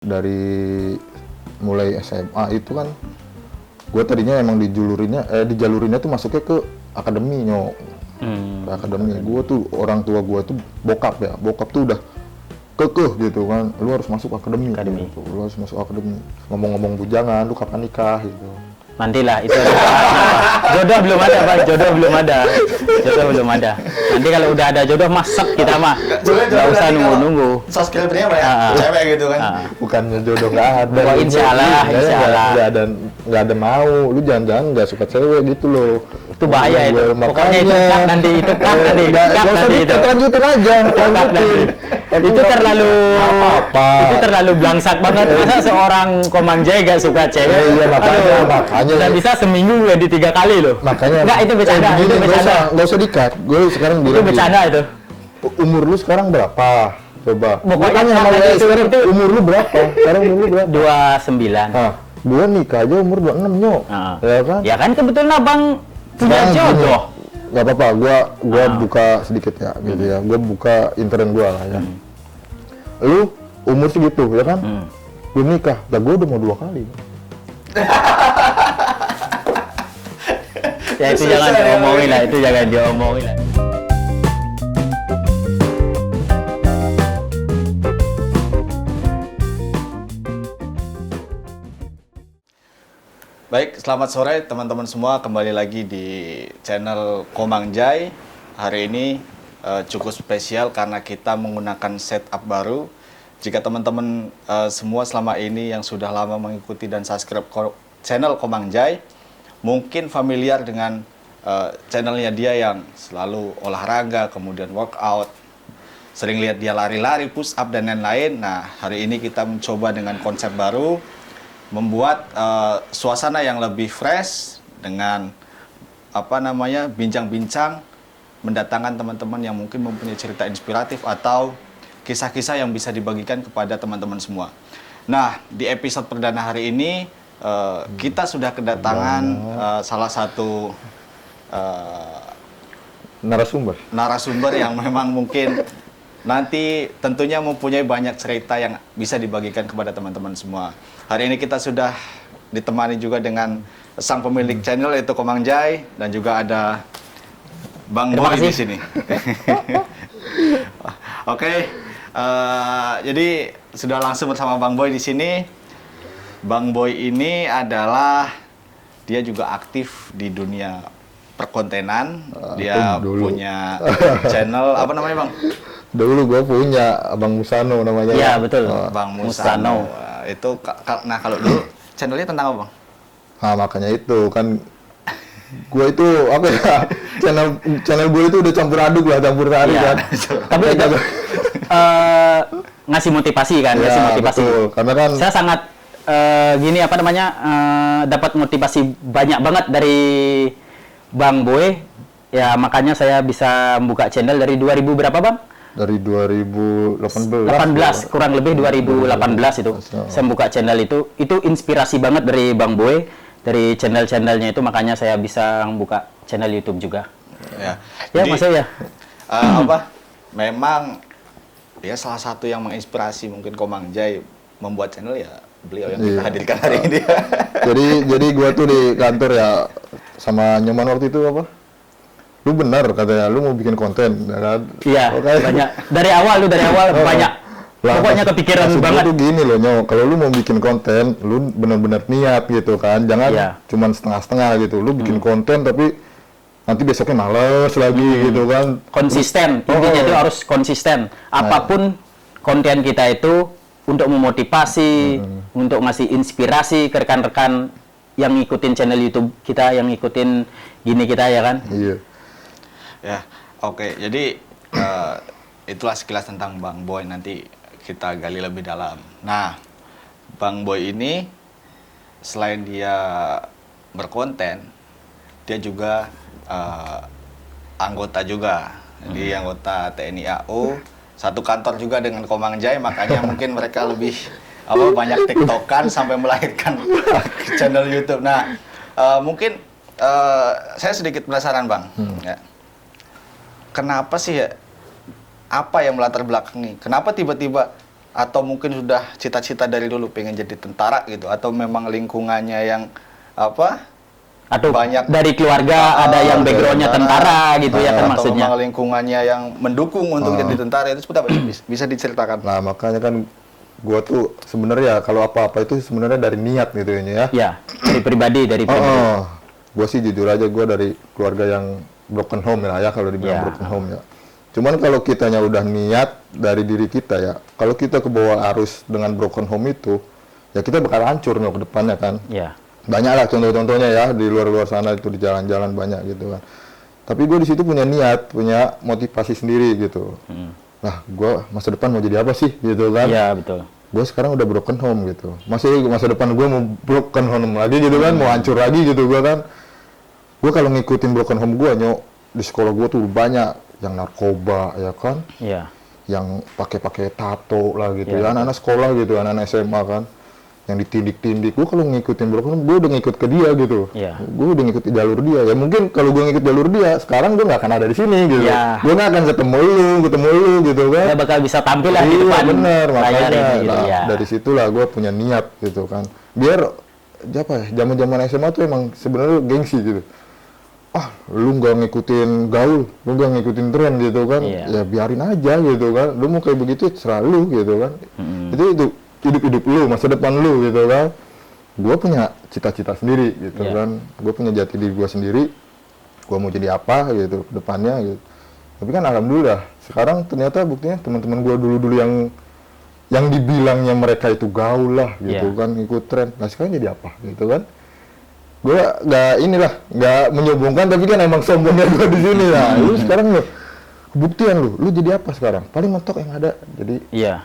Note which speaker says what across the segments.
Speaker 1: Dari mulai SMA itu kan gue tadinya emang dijalurinnya tuh masuknya ke akademi ke akademi. Gue tuh orang tua gue tuh bokap tuh udah kekeh gitu kan, lu harus masuk akademi. Gitu. Lu harus masuk akademi, ngomong-ngomong bujangan lu kapan nikah gitu.
Speaker 2: Nantilah itu jodoh belum ada Pak, jodoh belum ada. Nanti kalau udah ada jodoh masuk kita mah nggak usah nunggu-nunggu.
Speaker 3: Soft skill ya Pak ya, cewek gitu kan.
Speaker 1: Bukannya jodoh nggak ada.
Speaker 2: Oh, insya Allah.
Speaker 1: Nggak ada mau, lu jangan-jangan nggak suka cewek gitu loh.
Speaker 2: Itu bahaya itu. Pokoknya itu nanti itu
Speaker 1: lanjutin aja.
Speaker 2: Itu terlalu blangsak banget. Masa seorang Komang Jai gak suka cewek?
Speaker 1: Iya, makanya.
Speaker 2: Udah bisa seminggu di 3 kali loh.
Speaker 1: Makanya.
Speaker 2: Enggak, itu bercanda.
Speaker 1: Nggak usah dikat. Gue sekarang
Speaker 2: itu bercanda itu.
Speaker 1: Umur lu sekarang berapa? Coba.
Speaker 2: Pokoknya
Speaker 1: sama itu umur lu berapa? Sekarang umur lu berapa?
Speaker 2: 29.
Speaker 1: Gue nikah aja umur 26 nyok. Ya kan?
Speaker 2: Ya kan kebetulan abang punya jodoh.
Speaker 1: Gak apa-apa, gua buka sedikit ya, gitu ya. Gua buka intern gua lah ya. Lu umur segitu ya kan? Belum nikah, gua udah mau 2 kali.
Speaker 2: Ya itu jangan diomongin lah,
Speaker 3: Baik, selamat sore teman-teman semua, kembali lagi di channel Komang Jai. Hari ini cukup spesial karena kita menggunakan setup baru. Jika teman-teman semua selama ini yang sudah lama mengikuti dan subscribe channel Komang Jai, mungkin familiar dengan channelnya dia yang selalu olahraga, kemudian workout, sering lihat dia lari-lari, push up dan lain-lain. Nah, hari ini kita mencoba dengan konsep baru, membuat suasana yang lebih fresh dengan bincang-bincang, mendatangkan teman-teman yang mungkin mempunyai cerita inspiratif atau kisah-kisah yang bisa dibagikan kepada teman-teman semua. Nah, di episode perdana hari ini kita sudah kedatangan salah satu narasumber yang memang mungkin nanti tentunya mempunyai banyak cerita yang bisa dibagikan kepada teman-teman semua. Hari ini kita sudah ditemani juga dengan sang pemilik channel yaitu Komang Jai, dan juga ada Bang Boy di sini. Oke, jadi sudah langsung bersama Bang Boy di sini. Bang Boy ini adalah dia juga aktif di dunia perkontenan. Dia punya channel apa namanya Bang?
Speaker 1: Dulu gue punya Abang Musano namanya.
Speaker 2: Iya betul.
Speaker 3: Bang Musano. Itu nah kalau dulu channelnya tentang apa Bang?
Speaker 1: Nah makanya itu kan gue itu apa ya, channel gue itu udah campur aduk lah, campur sari kan.
Speaker 2: Tapi itu ngasih motivasi kan, ngasih motivasi.
Speaker 1: Betul. Karena kan
Speaker 2: saya sangat dapat motivasi banyak banget dari Bang Boy. Ya makanya saya bisa membuka channel dari 2000 berapa Bang?
Speaker 1: Dari 2018.
Speaker 2: Kurang lebih 2018 itu. Saya buka channel itu inspirasi banget dari Bang Boy, dari channel-channelnya itu, makanya saya bisa membuka channel YouTube juga.
Speaker 3: Ya.
Speaker 2: Ya maksudnya
Speaker 3: memang dia salah satu yang menginspirasi mungkin Komang Jai membuat channel, ya beliau yang kita hadirkan hari ini.
Speaker 1: Jadi gua tuh di kantor ya sama Nyoman waktu itu apa? Lu benar katanya, lu mau bikin konten, ya kan?
Speaker 2: Iya, banyak. Dari awal banyak. Pokoknya kepikiran banget.
Speaker 1: Tuh gini loh, Nyo, kalau lu mau bikin konten, lu benar-benar niat gitu kan, jangan cuman setengah-setengah gitu. Lu bikin konten tapi nanti besoknya males lagi gitu kan.
Speaker 2: Konsisten, intinya itu harus konsisten. Apapun konten kita itu untuk memotivasi, untuk ngasih inspirasi ke rekan-rekan yang ngikutin channel YouTube kita, yang ngikutin gini kita ya kan?
Speaker 1: Iya.
Speaker 3: Ya, oke. Jadi itulah sekilas tentang Bang Boy, nanti kita gali lebih dalam. Nah, Bang Boy ini selain dia berkonten, dia juga anggota juga. Jadi anggota TNI AU, satu kantor juga dengan Komang Jai, makanya mungkin mereka lebih banyak tiktokan sampai melahirkan channel YouTube. Nah, mungkin saya sedikit penasaran Bang. Ya. Kenapa sih ya? Apa yang melatar belakangi? Kenapa tiba-tiba atau mungkin sudah cita-cita dari dulu pengen jadi tentara gitu, atau memang lingkungannya yang apa?
Speaker 2: Atau
Speaker 3: Banyak
Speaker 2: dari keluarga ada yang backgroundnya tentara gitu ya kan
Speaker 3: atau
Speaker 2: maksudnya.
Speaker 3: memang lingkungannya yang mendukung untuk jadi tentara, itu seperti apa? Bisa diceritakan?
Speaker 1: Nah makanya kan gua tuh sebenarnya kalau apa-apa itu sebenarnya dari niat gitu ya.
Speaker 2: Ya, dari pribadi.
Speaker 1: Gua sih jujur aja gua dari keluarga yang broken home ya kalau dibilang
Speaker 2: Ya.
Speaker 1: broken home ya. Cuman kalau kitanya udah niat dari diri kita ya, kalau kita ke bawah arus dengan broken home itu, ya kita bakal hancur nih ke depannya kan.
Speaker 2: Ya.
Speaker 1: Banyak lah contoh-contohnya ya di luar-luar sana itu di jalan-jalan banyak gitu kan. Tapi gue di situ punya niat, punya motivasi sendiri gitu. Nah, gue masa depan mau jadi apa sih gitu kan?
Speaker 2: Iya, betul.
Speaker 1: Gue sekarang udah broken home gitu. Masih masa depan gue mau broken home lagi gitu kan, mau hancur lagi gitu gue kan. Gue kalau ngikutin broken home gue nyok di sekolah gue tuh banyak yang narkoba ya kan,
Speaker 2: Iya.
Speaker 1: yang pakai tato lah gitu
Speaker 2: Iya,
Speaker 1: ya, anak-anak sekolah gitu, anak-anak SMA kan, yang ditindik-tindik. Gue kalau ngikutin broken home, gue udah ngikut ke dia gitu.
Speaker 2: Iya.
Speaker 1: Gue udah ngikut jalur dia. Ya mungkin kalau gue ngikut jalur dia, sekarang gue nggak akan ada di sini gitu.
Speaker 2: Iya.
Speaker 1: Gue nggak akan ketemu lu gitu kan.
Speaker 2: Saya bakal bisa tampil lah di
Speaker 1: Iya
Speaker 2: depan
Speaker 1: bener,
Speaker 2: layar
Speaker 1: makanya
Speaker 2: ini gitu
Speaker 1: nah,
Speaker 2: ya.
Speaker 1: dari situlah gue punya niat gitu kan. Biar apa ya, zaman-zaman SMA tuh emang sebenarnya gengsi gitu. Lu nggak ngikutin gaul, lu nggak ngikutin tren gitu kan,
Speaker 2: Iya.
Speaker 1: ya biarin aja gitu kan. Lu mau kayak begitu serah lu gitu kan. Itu hidup lu, masa depan lu gitu kan. Gue punya cita-cita sendiri gitu
Speaker 2: Iya.
Speaker 1: kan. Gue punya jati diri gue sendiri. Gue mau jadi apa gitu ke depannya gitu. Tapi kan alhamdulillah sekarang ternyata buktinya teman-teman gue dulu-dulu yang dibilangnya mereka itu gaul lah gitu
Speaker 2: Iya.
Speaker 1: kan, ikut tren. Nah sekarang jadi apa gitu kan? Gue nggak menyombongkan, tapi kan emang sombongnya gue di sini lah. Lu sekarang lu kebuktian lu jadi apa sekarang? Paling mentok yang ada. Jadi
Speaker 2: Iya.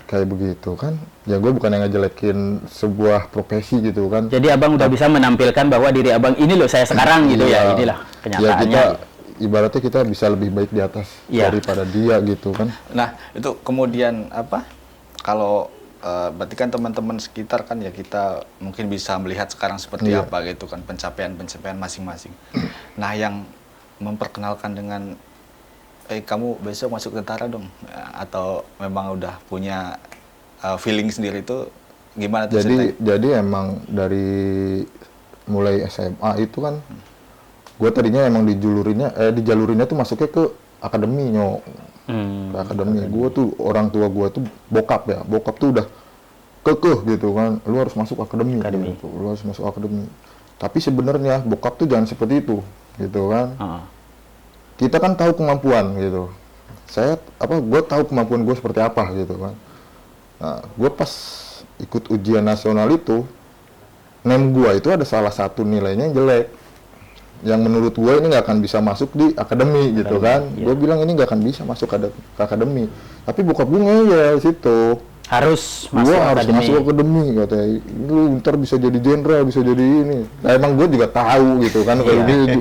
Speaker 1: kayak begitu kan. Ya gue bukan yang ngejelekin sebuah profesi gitu kan.
Speaker 2: Jadi abang udah bisa menampilkan bahwa diri abang ini loh saya sekarang gitu ya. Inilah
Speaker 1: Ya
Speaker 2: kenyataannya.
Speaker 1: kita ibaratnya kita bisa lebih baik di atas
Speaker 2: Iya.
Speaker 1: daripada dia gitu kan.
Speaker 3: Nah, itu kemudian apa? Kalau berarti kan teman-teman sekitar kan ya kita mungkin bisa melihat sekarang seperti
Speaker 1: Iya.
Speaker 3: apa gitu kan pencapaian-pencapaian masing-masing. Nah, yang memperkenalkan dengan kamu besok masuk tentara dong, atau memang udah punya feeling sendiri itu gimana tuh ceritanya?
Speaker 1: Jadi emang dari mulai SMA itu kan gue tadinya emang dijalurinnya tuh masuknya ke akademi ke akademi. Gue tuh orang tua gue tuh bokap tuh udah kekeh gitu kan, lu harus masuk akademi. Gitu. Lu harus masuk akademi. Tapi sebenarnya bokap tuh jangan seperti itu gitu kan. Kita kan tahu kemampuan gitu. Gue tahu kemampuan gue seperti apa gitu kan. Nah, gue pas ikut ujian nasional itu, nem gue itu ada salah satu nilainya yang jelek. Yang menurut gue ini nggak akan bisa masuk di akademi gitu kan.
Speaker 2: Iya.
Speaker 1: Gue bilang ini nggak akan bisa masuk ke akademi. Tapi bokap gue ngeyel situ.
Speaker 2: Harus
Speaker 1: Gue
Speaker 2: masuk
Speaker 1: harus
Speaker 2: akademi.
Speaker 1: masuk akademi katanya. Lu ntar bisa jadi jenderal, bisa jadi ini. Nah emang gue juga tahu gitu kan. Kalau dia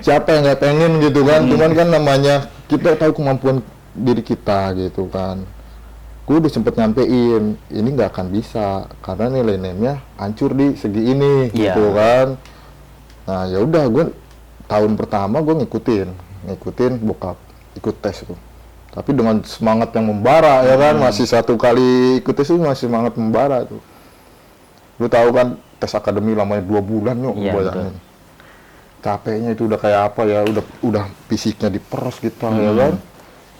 Speaker 1: siapa yang nggak pengen gitu kan. Cuman kan namanya kita tahu kemampuan diri kita gitu kan. Gue udah sempet nyampein ini nggak akan bisa karena nilai NEM-nya hancur di segi ini
Speaker 2: Iya.
Speaker 1: gitu kan. Nah ya udah gue tahun pertama gue ngikutin bokap ikut tes tuh. Tapi dengan semangat yang membara ya kan, masih satu kali ikut tes itu masih semangat membara tuh. Lu tahu kan tes akademi lamanya 2 bulan yuk,
Speaker 2: Iya,
Speaker 1: bayangin. Capeknya itu udah kayak apa ya, udah fisiknya diperas kita ya kan.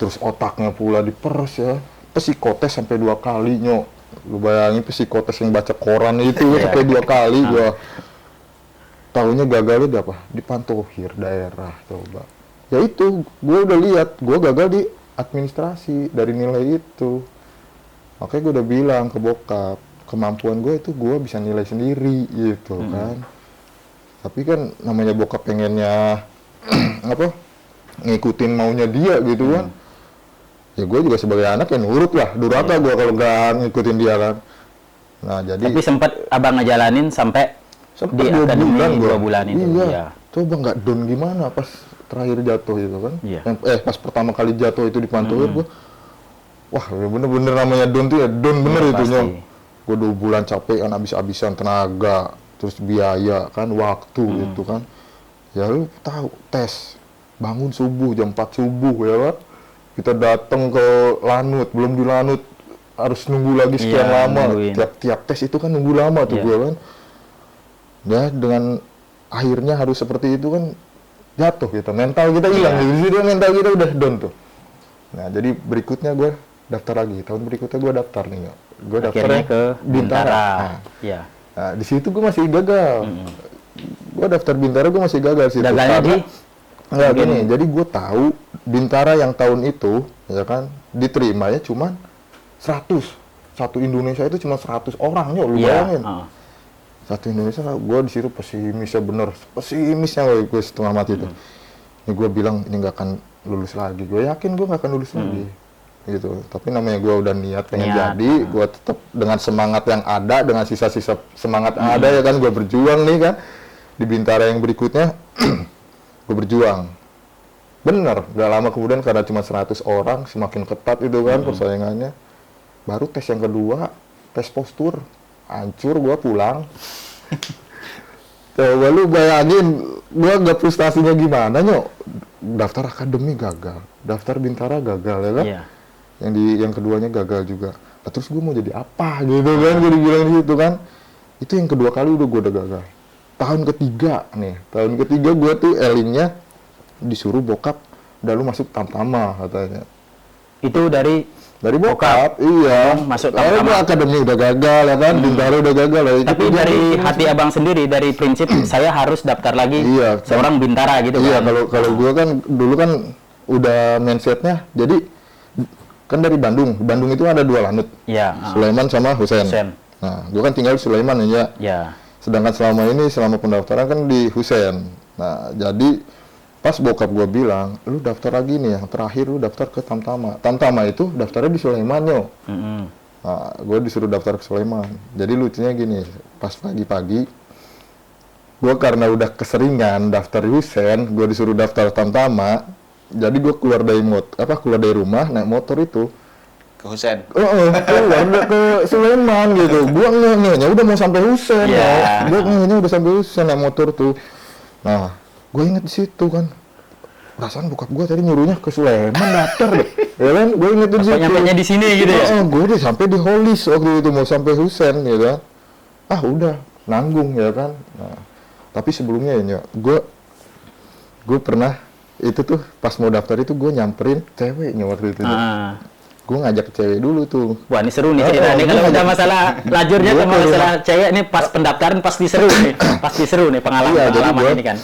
Speaker 1: Terus otaknya pula diperas ya. Psikotes sampai 2 kali nyok. Lu bayangin psikotes yang baca koran itu sampai 2 kali gua. Tahunya gagalnya di apa? Di Pantohir daerah coba. Ya itu, gue udah lihat, gue gagal di administrasi dari nilai itu. Makanya gue udah bilang ke bokap, kemampuan gue itu gue bisa nilai sendiri gitu kan. Tapi kan namanya bokap pengennya ngikutin maunya dia gitu kan. Ya gue juga sebagai anak ya nurut lah, durhaka gue kalau nggak ngikutin dia kan. Nah jadi.
Speaker 2: Tapi sempat abang ngejalanin sampai di
Speaker 1: 2
Speaker 2: akademi
Speaker 1: bulan
Speaker 2: 2 bulan itu.
Speaker 1: Iya.
Speaker 2: Ya.
Speaker 1: Coba nggak down gimana pas terakhir jatuh itu kan.
Speaker 2: Iya.
Speaker 1: Pas pertama kali jatuh itu di Pantohir gue, wah bener-bener namanya down tuh ya down bener
Speaker 2: Iya,
Speaker 1: itu
Speaker 2: pasti.
Speaker 1: nyong. Gue 2 bulan capek kan abis-abisan tenaga, terus biaya kan, waktu gitu kan. Ya lu tahu tes, bangun subuh jam 4 subuh ya kan. Kita datang ke Lanut, belum di Lanut harus nunggu lagi sekian
Speaker 2: Iya,
Speaker 1: lama.
Speaker 2: nungguin.
Speaker 1: Tiap tes itu kan nunggu lama tuh
Speaker 2: Iya.
Speaker 1: gue kan. Ya dengan akhirnya harus seperti itu kan jatuh kita. Mental kita hilang.
Speaker 2: Iya.
Speaker 1: Di situ mental kita udah down tuh. Nah jadi berikutnya gue daftar lagi. Tahun berikutnya gue daftar nih. Gue
Speaker 2: Akhirnya ke Bintara.
Speaker 1: Nah,
Speaker 2: Iya.
Speaker 1: nah, di situ gue masih gagal. Gue daftar Bintara gue masih gagal sih.
Speaker 2: Gagalnya di?
Speaker 1: Enggak gini, jadi gue tahu Bintara yang tahun itu, ya kan, diterimanya cuman 100. Satu Indonesia itu cuma 100 orangnya, lu bayangin. Satu Indonesia, gue di situ pesimisnya bener, pesimisnya gue setengah mati itu. Ini gue bilang ini nggak akan lulus lagi, gue yakin gue nggak akan lulus lagi, gitu. Tapi namanya gue udah niat pengen jadi, gue tetap dengan semangat yang ada, dengan sisa-sisa semangat yang ada ya kan, gue berjuang nih kan di Bintara yang berikutnya, gue berjuang. Bener, gak lama kemudian karena cuma 100 orang, semakin ketat itu kan persaingannya. Baru tes yang kedua, tes postur, hancur, gue pulang. Coba lu bayangin, gue gak frustasinya gimana nyok. Daftar akademi gagal, daftar Bintara gagal ya kan.
Speaker 2: Iya.
Speaker 1: Yang keduanya gagal juga. Nah, terus gue mau jadi apa gitu kan, gue dibilang gitu kan. Itu yang kedua kali udah gue udah gagal. Tahun ketiga gue tuh elingnya disuruh bokap, udah lu masuk Tamtama katanya.
Speaker 2: Itu dari
Speaker 1: Bokap, iya.
Speaker 2: masuk
Speaker 1: Tamtama.
Speaker 2: Tamtama.
Speaker 1: Akademi udah gagal ya kan, Bintara udah gagal. Ya,
Speaker 2: Tapi
Speaker 1: itu
Speaker 2: dari
Speaker 1: jadi-
Speaker 2: hati abang sendiri, dari prinsip saya harus daftar lagi
Speaker 1: Iya,
Speaker 2: seorang Bintara gitu
Speaker 1: Iya,
Speaker 2: kan.
Speaker 1: kalau gue kan dulu kan udah mindsetnya, jadi kan dari Bandung itu ada 2 lanut,
Speaker 2: Iya.
Speaker 1: Sulaiman sama Husein.
Speaker 2: Husein.
Speaker 1: Nah, gue kan tinggal di Sulaiman ya.
Speaker 2: Ya.
Speaker 1: Sedangkan selama pendaftaran kan di Husein. Nah, jadi pas bokap gue bilang, lu daftar lagi nih, yang terakhir lu daftar ke Tamtama. Tamtama itu daftarnya di Sulaiman yo. Nah, gue disuruh daftar ke Sulaiman. Jadi lucunya gini, pas pagi-pagi, gue karena udah keseringan daftar Husein, gue disuruh daftar Tamtama. Jadi gue keluar dari rumah naik motor itu.
Speaker 3: Ke Husein.
Speaker 1: Keluar ke Sulaiman gitu. Gua ngehnya udah mau sampai Husein
Speaker 2: Iya.
Speaker 1: ya. Gua ngehnya udah sampai Husein naik motor tuh. Nah, gue inget di situ kan. Perasaan bokap gua tadi nyuruhnya ke Sulaiman daftar deh. Ya kan, gue inget di situ.
Speaker 2: Nyampe di sini gitu ya.
Speaker 1: Gue udah sampai di Holis waktu itu mau sampai Husein gitu kan. Ah udah nanggung ya kan. Nah, tapi sebelumnya ya gue pernah itu tuh pas mau daftar itu gue nyamperin ceweknya waktu itu. Gue ngajak cewek dulu tuh.
Speaker 2: Wah, ini seru nih cerita nih. Kalau udah masalah lajurnya sama masalah cewek nih pas pendaftaran pasti seru nih. Pasti seru nih
Speaker 1: Iya, jadi
Speaker 2: pengalaman
Speaker 1: gue
Speaker 2: ini kan.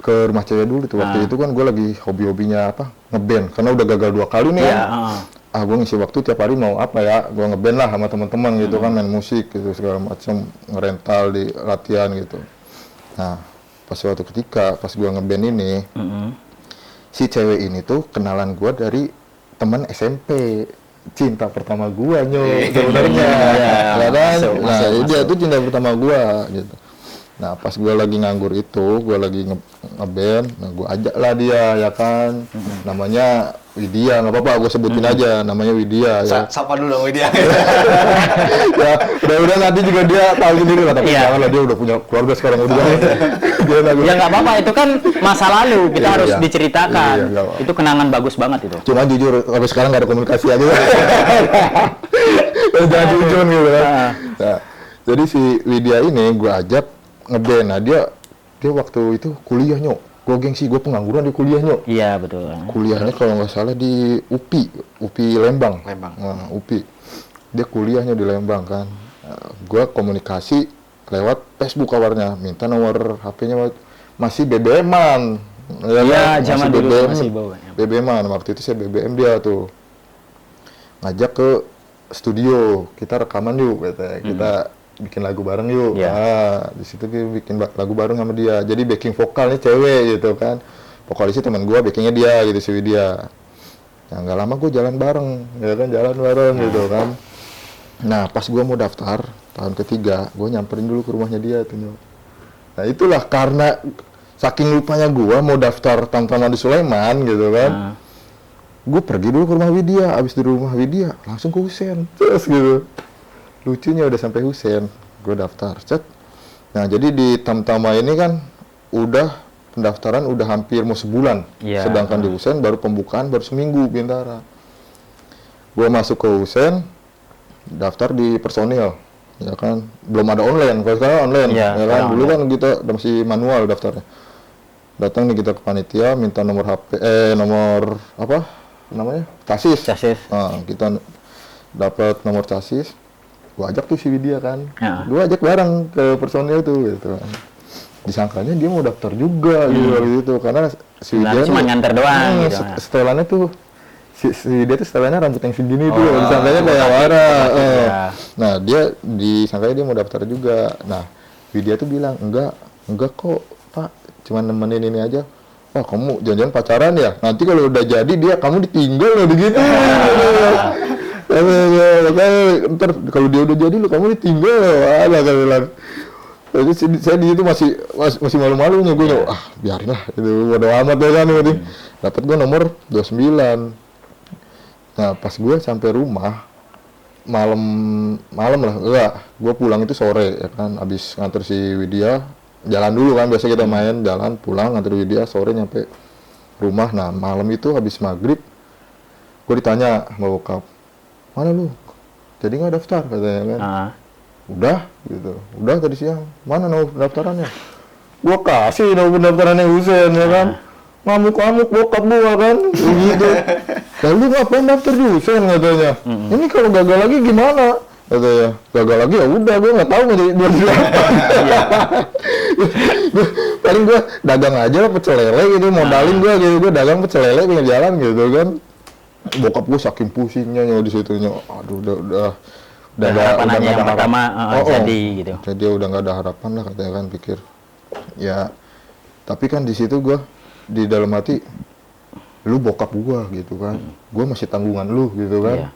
Speaker 1: ke rumah cewek dulu tuh. Waktu itu kan gue lagi hobi-hobinya apa? Ngeband. Karena udah gagal 2 kali nih
Speaker 2: Iya,
Speaker 1: kan. Gue ngisi waktu tiap hari mau apa ya? Gue ngeband lah sama teman-teman gitu kan, main musik gitu segala macam, ngerental di latihan gitu. Nah, pas suatu ketika pas gue ngeband ini, si cewek ini tuh kenalan gue dari teman SMP, cinta pertama gua sebenarnya, ya kan? Nah, dia tuh cinta pertama gua gitu. Nah, pas gua lagi nganggur itu, gua lagi ngeband, nah gua ajak lah dia, ya kan? Namanya Widya, nggak apa-apa, gua sebutin aja, namanya Widya. Ya.
Speaker 3: Sapa dulu dong dia.
Speaker 1: Ya, udah nanti juga dia tahu sendiri lah, tapi
Speaker 2: Iya.
Speaker 1: jangan lah, dia udah punya keluarga sekarang udah. Dia lagi-
Speaker 2: Ya nggak apa-apa, itu kan masa lalu, kita
Speaker 1: Iya,
Speaker 2: harus
Speaker 1: iya.
Speaker 2: diceritakan.
Speaker 1: Iya, nggak apa-apa.
Speaker 2: Itu kenangan bagus banget itu.
Speaker 1: Cuma jujur, sampai sekarang nggak ada komunikasi aja. Jangan jujur gitu kan. Nah, jadi si Widya ini gue ajak ngeband. Nah, dia waktu itu kuliah nyok. Gue gengsi, gue pengangguran di kuliah nyok.
Speaker 2: Iya, betul.
Speaker 1: Kuliahnya kalau nggak salah di UPI Lembang.
Speaker 3: Lembang.
Speaker 1: Nah, UPI. Dia kuliahnya di Lembang kan. Nah, gue komunikasi lewat Facebook kabarnya, minta nomor HP-nya, masih BBM-an. Ya
Speaker 2: Iya,
Speaker 1: kan?
Speaker 2: zaman
Speaker 1: Masih
Speaker 2: dulu
Speaker 1: BBM,
Speaker 2: masih bawa.
Speaker 1: BBM-an. Waktu itu saya BBM dia tuh. Ngajak ke studio, kita rekaman yuk, katanya. Kita bikin lagu bareng yuk.
Speaker 2: Iya.
Speaker 1: Di situ kita bikin lagu bareng sama dia. Jadi backing vokalnya cewek gitu kan. Vokalisnya teman gua, backingnya dia gitu, si Widya. Nah, nggak lama gua jalan bareng, ya kan, jalan bareng gitu kan. Nah, pas gua mau daftar tahun ketiga, gua nyamperin dulu ke rumahnya dia tuh. Nyok. Nah, itulah karena saking lupanya gua mau daftar Tamtama di Sulaiman gitu kan. Gue pergi dulu ke rumah Widya, abis di rumah Widya langsung ke Husein, terus gitu. Lucunya udah sampai Husein, gue daftar, cet. Nah, jadi di Tamtama ini kan udah pendaftaran udah hampir mau sebulan,
Speaker 2: Iya.
Speaker 1: sedangkan di Husein baru pembukaan baru seminggu Bintara. Gue masuk ke Husein, daftar di personil, ya kan. Belum ada online, kalau sekarang online,
Speaker 2: Iya,
Speaker 1: ya kan.
Speaker 2: sekarang
Speaker 1: Dulu kan kita masih manual daftarnya. Datang nih kita ke panitia, minta nomor HP, nomor apa namanya, chassis. Nah, kita dapat nomor chassis, gua ajak tuh si Widya kan.
Speaker 2: Ya.
Speaker 1: Gua ajak bareng ke personil tuh, gitu kan. Disangkanya dia mau daftar juga gitu, karena si Widya
Speaker 2: cuma nganter doang gitu.
Speaker 1: setelannya tuh si dia tuh setelannya rambut yang segini tuh, disangkanya kayak Wara. Nah, dia disangkanya dia mau daftar juga. Nah, Widya tuh bilang, enggak kok Pak, cuma nemenin ini aja. Wah, kamu jangan-jangan pacaran ya? Nanti kalau udah jadi kamu ditinggal loh begitu. Ntar kalau dia udah jadi kamu ditinggal. Wah, kalian. Jadi saya di situ masih malu-malunya, gue biarin lah, itu bodo amat ya kan. Dapat gue nomor 29. Nah, pas gue sampai rumah malam lah, gue pulang itu sore ya kan, abis nganter si Widya, jalan dulu kan, biasa kita main, jalan pulang nganter Widya, sore nyampe rumah. Nah, malam itu habis maghrib, gue ditanya sama bokap, mana lu? Jadi nggak daftar katanya kan? Udah gitu, udah tadi siang. Mana nomor pendaftarannya? Gue kasih nomor pendaftarannya Husen ya kan? Ngamuk-ngamuk bokap gua kan, gitu. Lalu ngapain daftar di Husen katanya? Ini kalau gagal lagi gimana? Katanya, gagal lagi ya udah, gue nggak tahu mau jadi apa. Paling gue dagang aja lah pecel lele gitu, modalin gue gitu, gue dagang pecel lele pinggir jalan gitu kan. Bokap gue saking pusingnya di situnya, aduh udah
Speaker 2: harapan aja yang pertama jadi gitu.
Speaker 1: Jadi udah nggak ada harapan lah katanya kan, pikir. Ya, tapi kan di situ gue di dalam hati, lu bokap gua gitu kan, gua masih tanggungan lu gitu kan,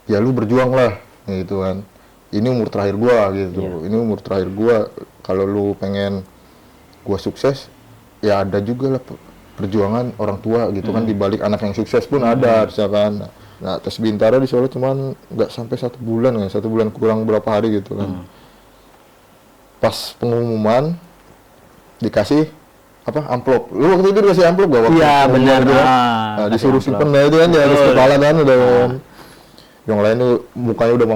Speaker 1: ya lu berjuang lah gitu kan, ini umur terakhir gua gitu, ini umur terakhir gua, kalau lu pengen gua sukses, ya ada juga lah perjuangan orang tua gitu kan, dibalik anak yang sukses pun ada misalkan. Nah, tes Bintara di Solo cuman nggak sampai 1 bulan kan, 1 bulan kurang berapa hari gitu kan. Pas pengumuman dikasih amplop. Lu waktu itu dikasih amplop gak?
Speaker 2: Iya benar.
Speaker 1: Nah, disuruh simpen itu kan, di atas kepala kan udah. Yang lain tuh mukanya udah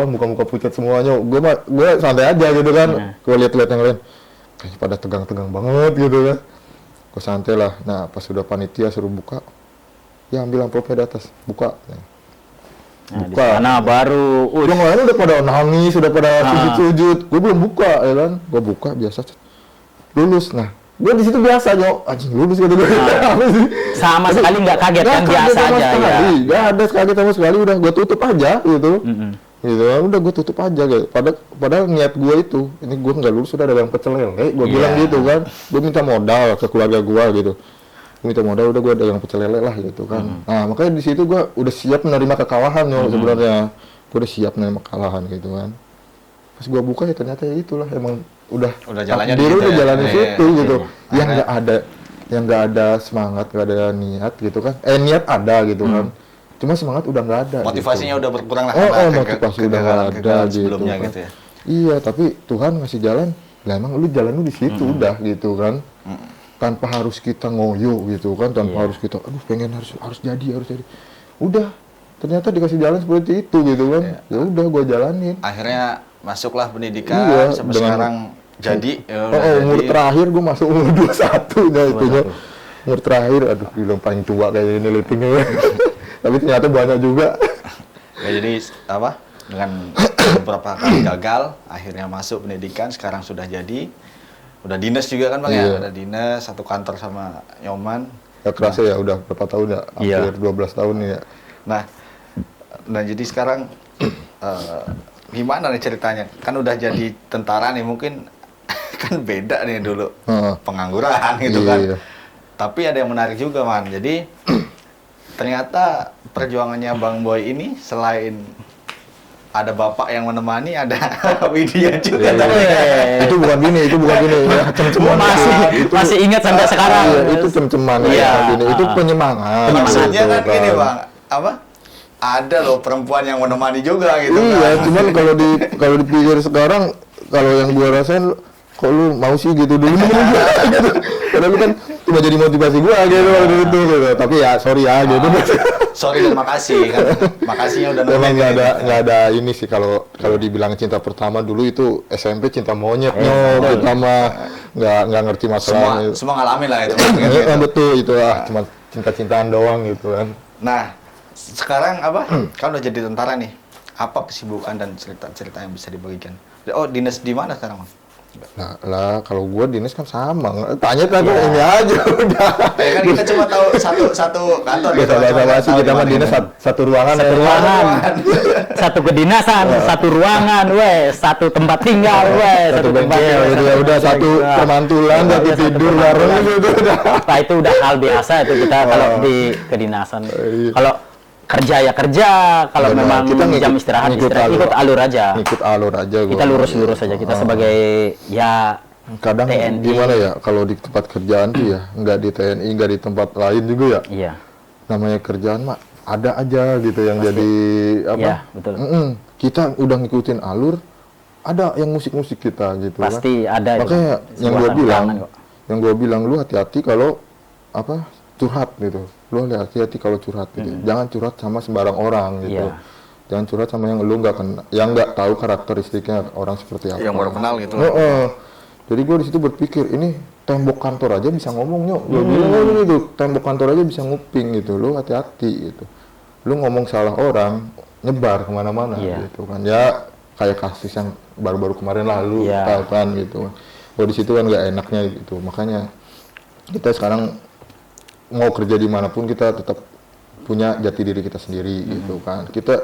Speaker 1: muka-muka pucat semuanya. Gue santai aja gitu kan. Gue lihat-lihat yang lain, kayaknya pada tegang-tegang banget gitu kan. Gue santai lah. Nah, pas udah panitia suruh buka, ya ambil amplopnya di atas, buka.
Speaker 2: Nah, di sana baru.
Speaker 1: Yang lain udah pada nangis, udah pada sujud-sujud. Gue belum buka ya kan. Gue buka biasa, lulus. Nah, gue di situ biasa anjing lulus gitu gue.
Speaker 2: Sama sekali nggak kaget kan, biasa aja ya.
Speaker 1: Nggak ada kaget sama sekali, udah gue tutup aja gitu. Gitu kan, udah gue tutup aja gitu. Padahal niat gue itu, ini gue nggak lulus sudah dagang pecel lele, gue bilang gitu kan. Gue minta modal ke keluarga gue gitu. Gue minta modal, udah gue dagang pecel lele lah gitu kan. Nah, makanya di situ gue udah siap menerima kekalahan sebenarnya. Gue udah siap menerima kekalahan gitu kan. Pas gue buka ya ternyata ya itulah, emang udah
Speaker 3: jalannya
Speaker 1: gitu udah
Speaker 3: ya.
Speaker 1: jalan di situ gitu. Yang nggak ada semangat, nggak ada niat gitu kan. Niat ada gitu kan. Cuma semangat udah nggak ada.
Speaker 3: Motivasinya
Speaker 1: gitu.
Speaker 3: udah berkurang lah.
Speaker 1: Motivasi udah nggak ada
Speaker 3: sebelumnya
Speaker 1: gitu,
Speaker 3: gitu ya.
Speaker 1: Iya, tapi Tuhan ngasih jalan. Lah emang jalan lu di situ udah gitu kan. Tanpa harus kita ngoyo gitu kan, tanpa harus kita pengen harus jadi. Udah, ternyata dikasih jalan seperti itu gitu kan. Ya udah gua jalanin.
Speaker 3: Akhirnya masuklah pendidikan sampai sekarang jadi.
Speaker 1: Umur terakhir gue masuk umur 21 ya itunya. Umur terakhir, bilang paling tua kayak ini litingnya. Tapi ternyata banyak juga.
Speaker 3: Ya, jadi dengan beberapa kali gagal, akhirnya masuk pendidikan, sekarang sudah jadi. Udah dinas juga kan Bang ya? Udah dinas, satu kantor sama Nyoman.
Speaker 1: Ya kerasa ya udah berapa tahun ya? Hampir 12 tahun ya.
Speaker 3: Nah jadi sekarang gimana nih ceritanya? Kan udah jadi tentara nih, mungkin kan beda nih dulu pengangguran gitu kan. Tapi ada yang menarik juga Man. Jadi ternyata perjuangannya Bang Boy ini selain ada bapak yang menemani, ada Widya juga.
Speaker 1: Itu bukan gini ya, cem-ceman.
Speaker 2: Masih ingat sampai sekarang.
Speaker 1: Itu cem-ceman ya, gini. Itu penyemangat.
Speaker 3: Maksudnya kan gini Bang, ada loh perempuan yang menemani juga gitu.
Speaker 1: Iya, cuman kalau dipikir sekarang, kalau yang gua rasain, kok lu mau sih gitu dulu gitu. Padahal kan cuma jadi motivasi gua gitu waktu itu gitu. Tapi ya sorry ya gitu.
Speaker 3: sorry dan makasih kan. Makasihnya udah
Speaker 1: Memang
Speaker 3: nemenin.
Speaker 1: nggak ada ini sih kalau dibilang cinta pertama dulu itu SMP cinta monyet kita mah nggak ngerti masalah.
Speaker 3: Semua ngalamin lah itu.
Speaker 1: Betul itu cuma cinta-cintaan doang gitu kan.
Speaker 3: Nah, sekarang apa? Kan udah jadi tentara nih. Apa kesibukan dan cerita-cerita yang bisa dibagikan? Oh, dinas di mana sekarang, Bang?
Speaker 1: Lah kalau gua dinas kan sama, tanya tadi ini aja udah.
Speaker 3: Ya kan kita cuma tahu satu kantor gitu.
Speaker 1: Sama sih kita mah dinas satu ruangan,
Speaker 2: satu kedinasan, satu ruangan, satu tempat tinggal,
Speaker 1: satu bengkel, gitu ya udah satu permantulan, satu tidur bareng gitu udah.
Speaker 2: Nah, itu udah hal biasa itu kita kalau di kedinasan. Kalau kerja ya kerja, kalau memang
Speaker 1: kita
Speaker 2: jam istirahat ikut alur aja.
Speaker 1: Ikut alur aja gua.
Speaker 2: Kita lurus aja. Kita sebagai ya
Speaker 1: kadang
Speaker 2: TNI.
Speaker 1: Gimana ya kalau di tempat kerjaan tuh ya nggak di TNI nggak di tempat lain juga ya.
Speaker 2: Iya.
Speaker 1: Namanya kerjaan mah ada aja gitu yang jadi apa?
Speaker 2: Iya, betul.
Speaker 1: Kita udah ngikutin alur, ada yang musik kita gitu
Speaker 2: pasti
Speaker 1: kan.
Speaker 2: ada.
Speaker 1: Makanya
Speaker 2: itu.
Speaker 1: yang gua bilang lu hati-hati kalau apa curhat gitu. Lu hati-hati kalau curhat gitu. Jangan curhat sama sembarang orang gitu.
Speaker 2: Iya.
Speaker 1: Jangan curhat sama yang lu nggak kenal, yang nggak tahu karakteristiknya orang seperti apa.
Speaker 3: Yang baru kenal gitu.
Speaker 1: Jadi gue di situ berpikir ini tembok kantor aja bisa ngomong nyok. Gue bilang gitu, tembok kantor aja bisa nguping gitu. Lu hati-hati gitu. Lu ngomong salah orang nyebar kemana-mana gitu kan. Ya kayak kasus yang baru-baru kemarin lalu tahu kan gitu. Oh di situ kan nggak enaknya gitu. Makanya kita sekarang mau kerja dimanapun kita tetap punya jati diri kita sendiri gitu kan. Kita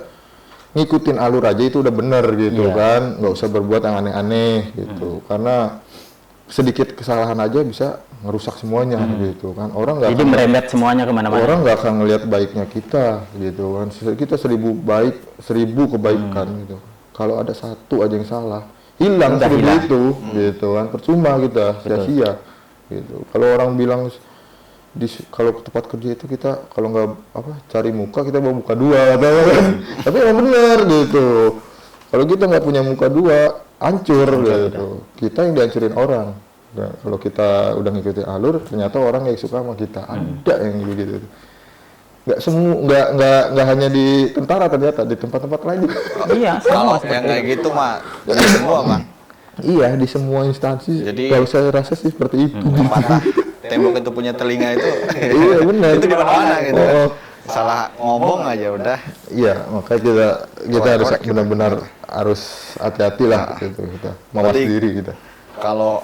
Speaker 1: ngikutin alur aja itu udah bener gitu kan, nggak usah berbuat yang aneh-aneh gitu. Karena sedikit kesalahan aja bisa merusak semuanya gitu kan. Orang nggak
Speaker 2: jadi merembet semuanya kemana-mana.
Speaker 1: Orang nggak akan ngelihat baiknya kita gitu kan. Kita 1000 baik, 1000 kebaikan gitu. Kalau ada satu aja yang salah, hilang 1000 itu gitu kan. Percuma kita sia-sia gitu. Kalau orang bilang kalau ke tempat kerja itu kita kalau nggak cari muka kita bawa muka dua kan. Tapi emang bener gitu. Kalau kita nggak punya muka dua hancur gitu. Kita yang dihancurin orang. Nah, kalau kita udah ngikutin alur ternyata orang yang suka sama kita. Ada yang begitu. Nggak hanya di tentara ternyata di tempat-tempat lain juga.
Speaker 2: Iya,
Speaker 3: kalau yang kayak gitu mah di semua, Bang.
Speaker 1: Iya, di semua instansi.
Speaker 3: Jadi
Speaker 1: kalau saya rasa sih seperti itu.
Speaker 3: Patah tembok itu punya telinga itu.
Speaker 1: Iya benar.
Speaker 3: Itu di mana-mana gitu. Salah ngomong aja udah.
Speaker 1: Iya, makanya kita harus benar-benar harus hati-hati lah gitu kita. Mawas diri kita.
Speaker 3: Kalau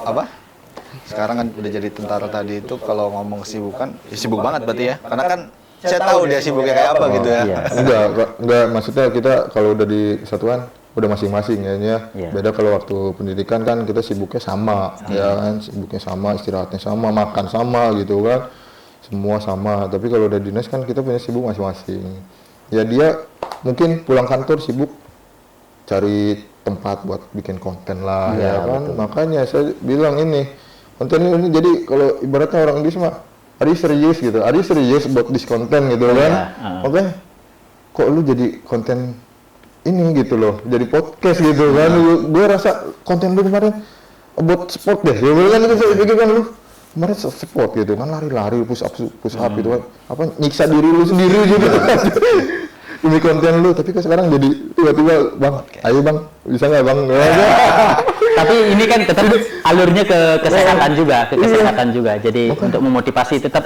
Speaker 3: sekarang kan udah jadi tentara tadi itu kalau ngomong kesibukan, ya sibuk banget berarti ya. Karena kan saya tahu dia sibuknya kayak apa gitu ya.
Speaker 1: Enggak, maksudnya kita kalau udah di kesatuan udah masing-masing ya. Beda kalau waktu pendidikan kan kita sibuknya sama, ya kan, sibuknya sama, istirahatnya sama, makan sama gitu kan, semua sama. Tapi kalau udah dinas kan kita punya sibuk masing-masing. Ya dia mungkin pulang kantor sibuk cari tempat buat bikin konten lah, ya kan. Betul. Makanya saya bilang ini konten ini jadi kalau ibaratnya orang Inggris mah, are you serious buat this konten gitu kan? Oke, kok lu jadi konten ini gitu loh, jadi podcast gitu kan. Gue rasa konten lu kemarin buat sport deh, ya kan itu saya pikir kan lu kemarin sport gitu kan, lari-lari, push up gitu kan, nyiksa diri lu sendiri gitu kan. Ini konten lu, tapi kan sekarang jadi tiba-tiba bang, ayo bang, bisa nggak bang?
Speaker 2: Tapi ini kan tetap alurnya ke kesehatan juga, jadi untuk memotivasi tetap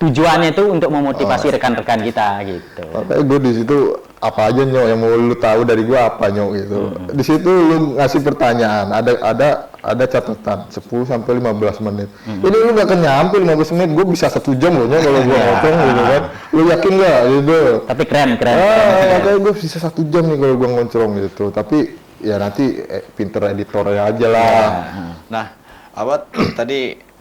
Speaker 2: tujuannya itu untuk memotivasi rekan-rekan kita gitu.
Speaker 1: Makanya gue di situ apa aja nyok yang mau lu tahu dari gue apa nyok gitu. Di situ lu ngasih pertanyaan, ada catatan 10 sampai 15 menit. Jadi lu gak akan nyampe 15 menit, gue bisa 1 jam loh nyok kalau gue ngomong gitu kan. Lu yakin gak gitu?
Speaker 2: Tapi keren.
Speaker 1: Makanya gue bisa 1 jam nih kalau gue ngoncrong gitu. Tapi ya nanti pinter editornya aja lah.
Speaker 3: Nah, tadi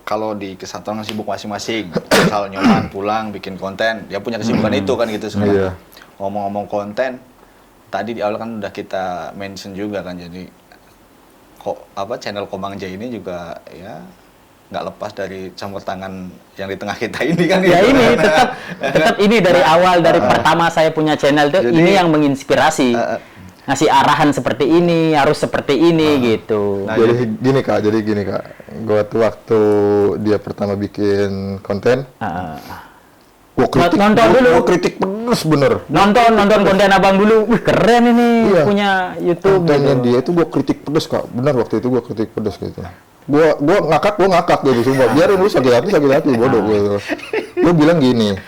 Speaker 3: kalau di kesatuan sibuk masing-masing, misal nyoman pulang bikin konten, dia punya kesibukan itu kan gitu sekarang. Ngomong-ngomong konten, tadi di awal kan udah kita mention juga kan, jadi channel Komang Jai ini juga ya nggak lepas dari campur tangan yang di tengah kita ini kan.
Speaker 2: Ya ini tetap ini dari awal dari pertama saya punya channel tuh ini yang menginspirasi. Ngasih arahan seperti ini, harus seperti ini gitu.
Speaker 1: Nah, jadi gini kak, gue tuh waktu dia pertama bikin konten, Gua kritik pedes bener.
Speaker 2: Nonton konten abang dulu. Wih, keren ini punya YouTube.
Speaker 1: Kontennya
Speaker 2: gitu.
Speaker 1: dia itu gua kritik pedes, Kak. Bener, waktu itu gua kritik pedes gitu. Gua ngakak gitu, sumpah. Biarin lu sakit hati bodoh gitu. Gua bilang gini,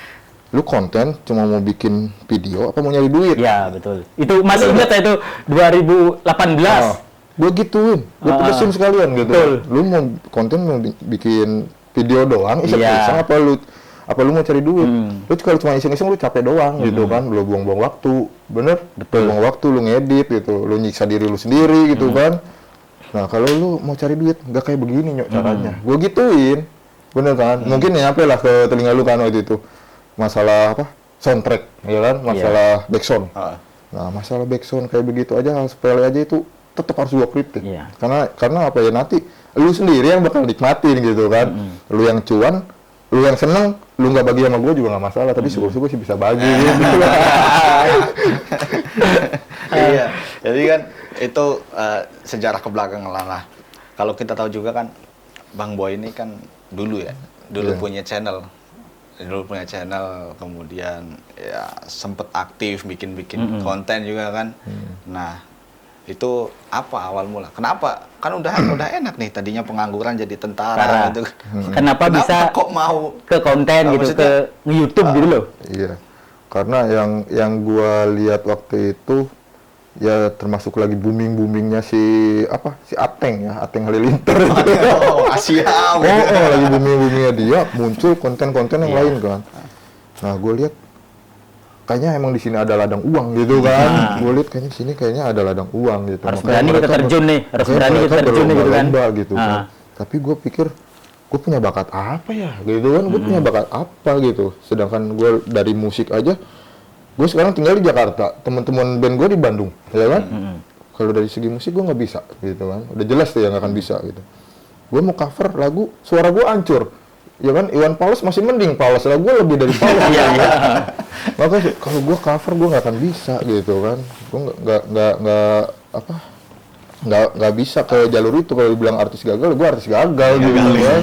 Speaker 1: lu konten cuma mau bikin video apa mau nyari duit?
Speaker 2: Ya, betul. Itu masih ingat ya itu 2018.
Speaker 1: Gue gituin, gue pedesin sekalian gitu.
Speaker 2: Betul.
Speaker 1: Lu mau konten mau bikin video doang, iseng-iseng
Speaker 2: Iya.
Speaker 1: apa lu mau cari duit? Lu kalau cuma iseng-iseng lu capek doang gitu kan, lu buang-buang waktu, bener?
Speaker 2: Betul.
Speaker 1: Buang waktu, lu ngedit gitu, lu nyiksa diri lu sendiri gitu kan. Nah kalau lu mau cari duit, nggak kayak begini nyok caranya. Gue gituin, bener kan? Mungkin nyampe lah ke telinga lu kan waktu itu. Masalah apa? Soundtrack, ya kan? Masalah backsound. Nah masalah backsound kayak begitu aja, hal sepele aja itu tetap harus gua kritik.
Speaker 2: Iya.
Speaker 1: Karena apa ya, nanti lu sendiri yang bakal nikmatin gitu kan. Lu yang cuan, lu yang seneng, lu nggak bagi sama gua juga nggak masalah, tapi syukur-syukur sih bisa bagi gitu.
Speaker 3: Iya, jadi kan itu sejarah ke belakang lah. Nah, kalau kita tahu juga kan Bang Boy ini kan dulu punya channel. Kemudian ya sempet aktif bikin konten juga kan. Nah, itu apa awal mula? Kenapa? Kan udah enak nih, tadinya pengangguran jadi tentara gitu.
Speaker 2: Kenapa bisa
Speaker 3: kok mau
Speaker 2: ke konten gitu,
Speaker 3: maksudnya,
Speaker 2: ke YouTube gitu loh?
Speaker 1: Iya. Karena yang gua lihat waktu itu ya termasuk lagi boomingnya si Ateng Halilintar.
Speaker 3: Oh, Asia.
Speaker 1: Lagi boomingnya dia, muncul konten-konten yang lain kan. Nah, gue lihat kayaknya emang di sini ada ladang uang gitu kan. Gue lihat kayaknya sini kayaknya ada ladang uang gitu.
Speaker 2: Harus berani kita terjun nih, gitu kan.
Speaker 1: Gitu kan. Tapi gue pikir gue punya bakat apa ya gitu kan. Gue punya bakat apa gitu. Sedangkan gue dari musik aja, gue sekarang tinggal di Jakarta, teman-teman band gue di Bandung, ya kan? Kalau dari segi musik gue nggak bisa, gitu kan? Udah jelas tuh ya nggak akan bisa, gitu. Gue mau cover lagu, suara gue hancur, ya kan? Iwan Fals masih mending, Fals lagu gue lebih dari Fals, ya kan? Makanya kalau gue cover gue nggak akan bisa, gitu kan? Gue nggak bisa ke jalur itu. Kalau dibilang artis gagal, gue artis gagal, gitu kan?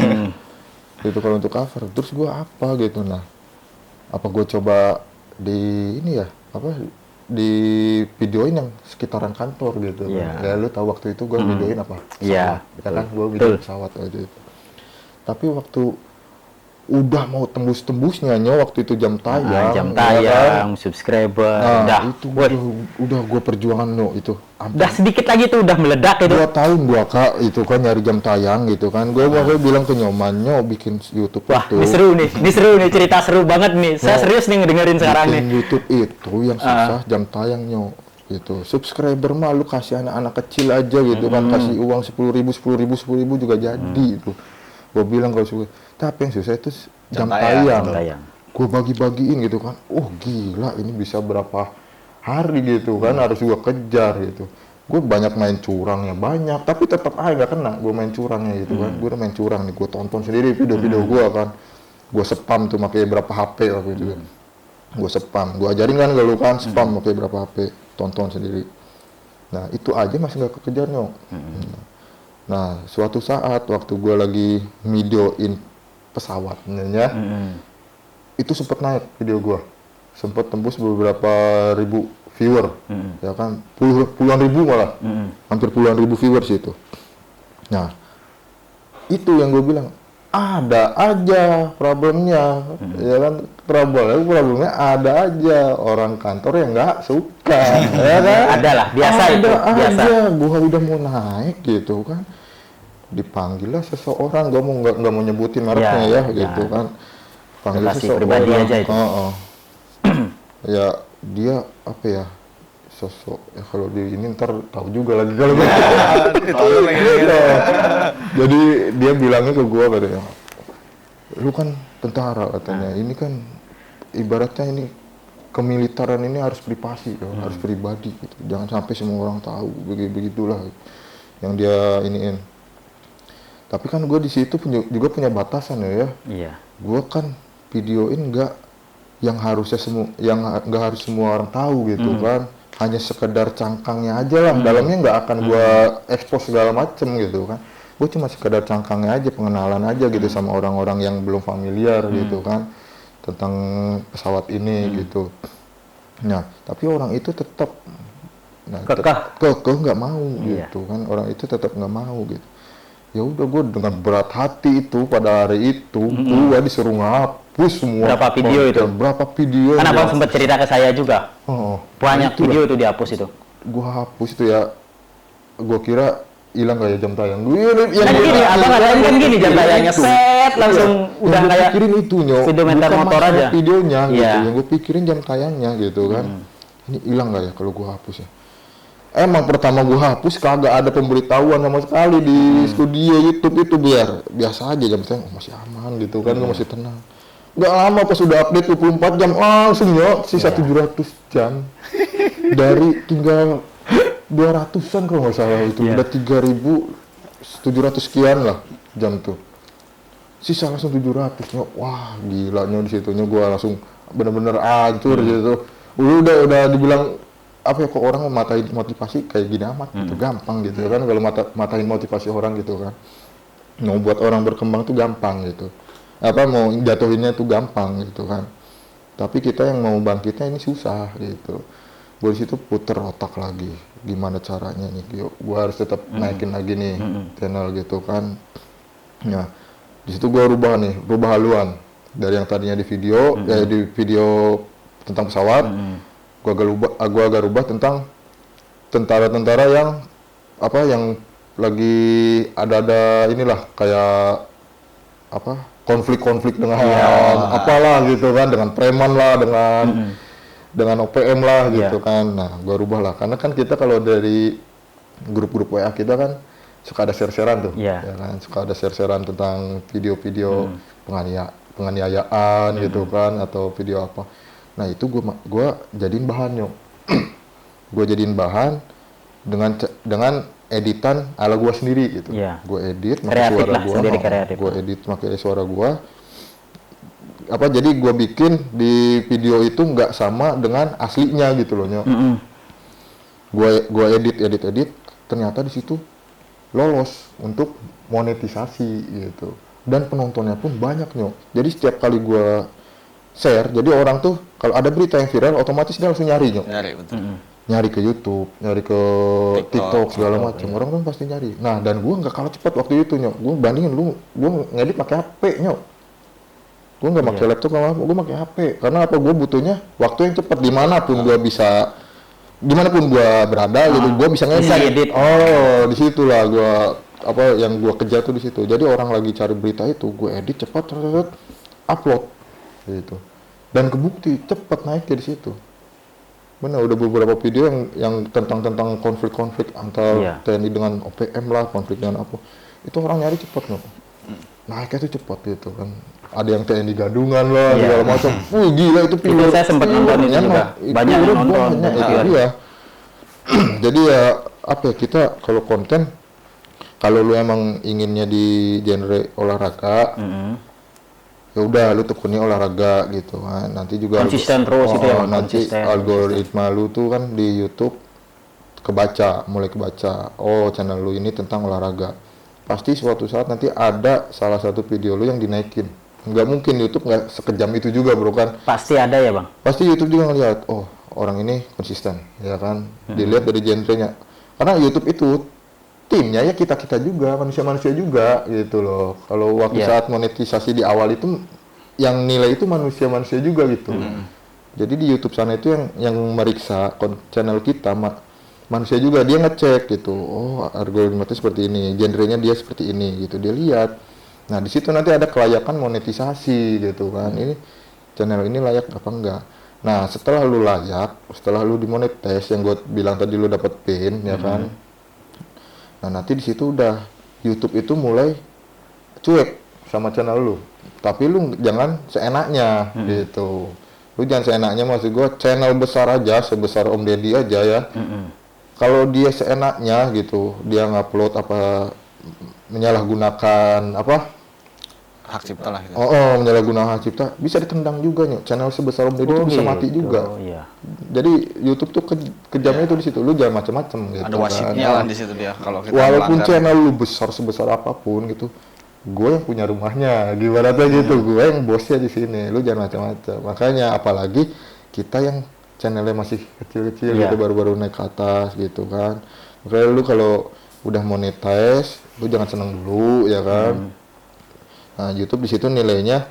Speaker 1: Gitu kalau untuk cover, terus gue apa gitu, nah? Apa gue coba di videoin yang sekitaran kantor gitu kan. Ya lu tahu waktu itu gue videoin apa?
Speaker 2: Iya.
Speaker 1: Ya kan gue videoin pesawat aja itu. Tapi waktu udah mau tembus-tembusnya waktu itu jam tayang,
Speaker 2: subscriber,
Speaker 1: udah gue perjuangan itu.
Speaker 2: Udah sedikit lagi tuh udah meledak itu.
Speaker 1: 2 tahun gua Kak itu kan nyari jam tayang gitu kan. Gue bilang ke Nyoman, bikin YouTube.
Speaker 2: Wah, ini seru nih, cerita seru banget nih. Saya serius nih ngedengerin sekarang nih.
Speaker 1: YouTube itu yang susah jam tayang gitu. Subscriber mah lu kasih anak-anak kecil aja gitu kan, kasih uang 10.000 juga jadi itu. Gue bilang kalau suka, tapi yang susah itu jam tayang. Gue bagi-bagiin gitu kan. Oh gila, ini bisa berapa hari gitu kan, harus gue kejar gitu. Gue banyak main curangnya, banyak, tapi tetap aja gak kena gue main curangnya gitu kan. Gue udah main curang nih, gue tonton sendiri video-video gue kan. Gue spam tuh pakai berapa HP waktu itu kan. Gue spam, gue ajarin kan kalau kan spam pakai berapa HP, tonton sendiri. Nah itu aja masih gak kekejar nyok. Nah suatu saat waktu gue lagi videoin pesawatnya, itu sempet naik video gue, sempet tembus beberapa ribu viewer, ya kan, puluhan ribu malah, hampir puluhan ribu viewers itu. Nah itu yang gue bilang, ada aja problemnya, ya kan, problemnya ada aja, orang kantor yang nggak suka, ya kan?
Speaker 2: Ada lah, biasa itu, biasa.
Speaker 1: Gue udah mau naik gitu kan, dipanggil lah seseorang, gue nggak mau nyebutin mereknya gitu kan, panggil seseorang
Speaker 2: pribadi aja itu.
Speaker 1: Ya dia apa ya, sosok ya, kalau di ini ntar tahu juga lagi kalau jadi dia bilangnya ke gue katanya, lu kan tentara katanya, ini kan ibaratnya ini kemiliteran ini harus privasi, harus pribadi gitu. Jangan sampai semua orang tahu, begitulah yang dia iniin. Tapi kan gue di situ juga punya batasan ya.
Speaker 2: Iya.
Speaker 1: Gue kan videoin nggak yang harusnya nggak harus semua orang tahu gitu kan. Hanya sekedar cangkangnya aja lah, dalamnya nggak akan gue expose segala macem gitu kan. Gue cuma sekedar cangkangnya aja, pengenalan aja gitu sama orang-orang yang belum familiar gitu kan. tentang pesawat ini gitu. Nah, tapi orang itu tetap kekeh nggak mau gitu kan, orang itu tetap nggak mau gitu. Ya udah, gue dengan berat hati itu pada hari itu gue disuruh ngapus semua.
Speaker 2: Berapa video itu?
Speaker 1: Berapa video?
Speaker 2: Kan abang sempat cerita ke saya juga. Banyak video itu dihapus itu.
Speaker 1: Gue hapus itu ya. Gue kira hilang kayak jam tayang.
Speaker 2: Kan gini, abang ngatain kan gini jam tayangnya set langsung udah
Speaker 1: yang
Speaker 2: kayak
Speaker 1: pikirin itu
Speaker 2: speedometer
Speaker 1: bukan
Speaker 2: motor
Speaker 1: masalah
Speaker 2: aja.
Speaker 1: videonya gitu.
Speaker 2: Iya.
Speaker 1: Yang gue pikirin jam tayangnya gitu kan. Ini hilang nggak ya kalau gue hapus ya? Emang pertama gue hapus kagak ada pemberitahuan sama sekali di studio YouTube itu, biar biasa aja jam tayang masih aman gitu kan, gue masih tenang. Nggak lama pas sudah update 24 jam langsung ya sisa 700 jam dari tinggal 200-an kalau nggak salah itu, udah 3.700 sekian lah jam tuh. Sisa langsung 700, wah gilanya di situnya gue langsung bener-bener hancur gitu. Udah dibilang apa ya, kok orang matahin motivasi kayak gini amat gitu, gampang gitu kan kalau matahin motivasi orang gitu kan. Mau buat orang berkembang tuh gampang gitu. Apa mau jatuhinnya tuh gampang gitu kan. Tapi kita yang mau bangkitnya ini susah gitu. Gue di situ puter otak lagi, gimana caranya nih, gue harus tetap naikin lagi nih channel gitu kan. Nah, di situ gue rubah haluan dari yang tadinya di video, tentang pesawat, gue agak rubah tentang tentara-tentara yang lagi ada inilah kayak konflik-konflik dengan apalah gitu kan, dengan preman lah, dengan OPM lah gitu kan. Nah, gua rubah lah karena kan kita kalau dari grup-grup WA kita kan suka ada share-sharean tuh, ya kan, suka ada share-sharean tentang video-video penganiayaan gitu kan, atau video apa. Nah, itu gua jadiin bahan gua jadiin bahan dengan editan ala gua sendiri gitu. Gua edit pakai suara gua, gua edit pakai suara gua. Jadi gue bikin di video itu nggak sama dengan aslinya gitu loh, Gue edit, ternyata di situ lolos untuk monetisasi gitu, dan penontonnya pun banyak Jadi setiap kali gue share, jadi orang tuh kalau ada berita yang viral otomatis dia langsung nyari nyari ke YouTube, nyari ke TikTok segala macam, orang kan pasti nyari. Nah, dan gue nggak kalah cepat waktu itu gue bandingin gue ngedit pakai HP gue nggak pakai laptop, gue pakai HP karena gue butuhnya waktu yang cepat, dimanapun gue berada gitu, gue bisa ngedit. Di situlah yang gue kejar tuh di situ. Jadi orang lagi cari berita itu, gue edit cepat, upload gitu, dan kebukti cepat naiknya di situ. Benar, udah beberapa video yang tentang konflik antara TNI dengan OPM lah, konflik dengan apa, itu orang nyari cepat naiknya tuh cepat gitu kan. Ada yang TNI gadungan lah, segala macam. Gila itu video.
Speaker 2: Itu saya sempat nonton itu juga. Banyak yang nonton.
Speaker 1: Jadi ya kita kalau konten, kalau lu emang inginnya di genre olahraga, ya udah lu tekuni olahraga gitu kan. Nanti juga
Speaker 2: konsisten terus itu ya.
Speaker 1: Nanti algoritma lu tuh kan di YouTube mulai kebaca. Oh, channel lu ini tentang olahraga. Pasti suatu saat nanti ada salah satu video lu yang dinaikin. Nggak mungkin YouTube nggak sekejam itu juga, bro kan. Pasti ada ya, Bang? Pasti YouTube juga ngeliat, oh orang ini konsisten, ya kan. Dilihat dari genrenya. Karena YouTube itu timnya ya kita-kita juga, manusia-manusia juga gitu loh. Kalau waktu saat monetisasi di awal itu, yang nilai itu manusia-manusia juga gitu. Jadi di YouTube sana itu yang meriksa channel kita, manusia juga, dia ngecek gitu. Oh, algoritmatis seperti ini, genrenya dia seperti ini gitu, dia lihat. Nah, di situ nanti ada kelayakan monetisasi gitu kan. Ini channel ini layak apa enggak. Nah, setelah lu layak, setelah lu dimonetize yang gue bilang tadi, lu dapat pin ya kan. Nah, nanti di situ udah YouTube itu mulai cuek sama channel lu. Tapi lu jangan seenaknya gitu. Lu jangan seenaknya, maksud gue channel besar aja, sebesar Om Deddy aja ya. Kalau dia seenaknya gitu, dia ngupload menyalahgunakan
Speaker 3: hak cipta lah gitu.
Speaker 1: Menyalahgunakan hak cipta, bisa ditendang juga channel sebesar Om Deddy itu bisa mati juga. Jadi YouTube tuh kejamnya itu di situ, lu jangan macam-macam gitu.
Speaker 3: Ada wasitnya kan di situ dia kalau kita
Speaker 1: walaupun channel lu besar sebesar apapun gitu, gue yang punya rumahnya, gimana tuh gitu, gue yang bosnya di sini, lu jangan macam-macam. Makanya apalagi kita yang channelnya masih kecil-kecil gitu, baru-baru naik ke atas gitu kan. Makanya lu kalau udah monetize, lu jangan seneng dulu ya kan. Nah, YouTube di situ nilainya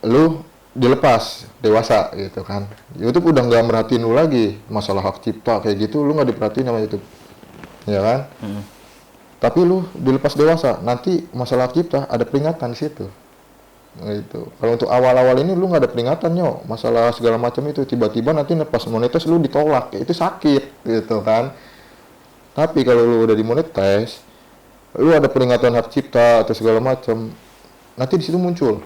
Speaker 1: lu dilepas dewasa gitu kan. YouTube udah nggak merhatiin lu lagi masalah hak cipta kayak gitu, lu nggak diperhatiin sama YouTube, ya kan? Tapi lu dilepas dewasa, nanti masalah hak cipta ada peringatan di situ. Gitu. Kalau untuk awal-awal ini lu nggak ada peringatan masalah segala macam itu, tiba-tiba nanti pas monetize lu ditolak, itu sakit gitu kan. Tapi kalau lu udah dimonetize, lu ada peringatan hak cipta atau segala macam, nanti di situ muncul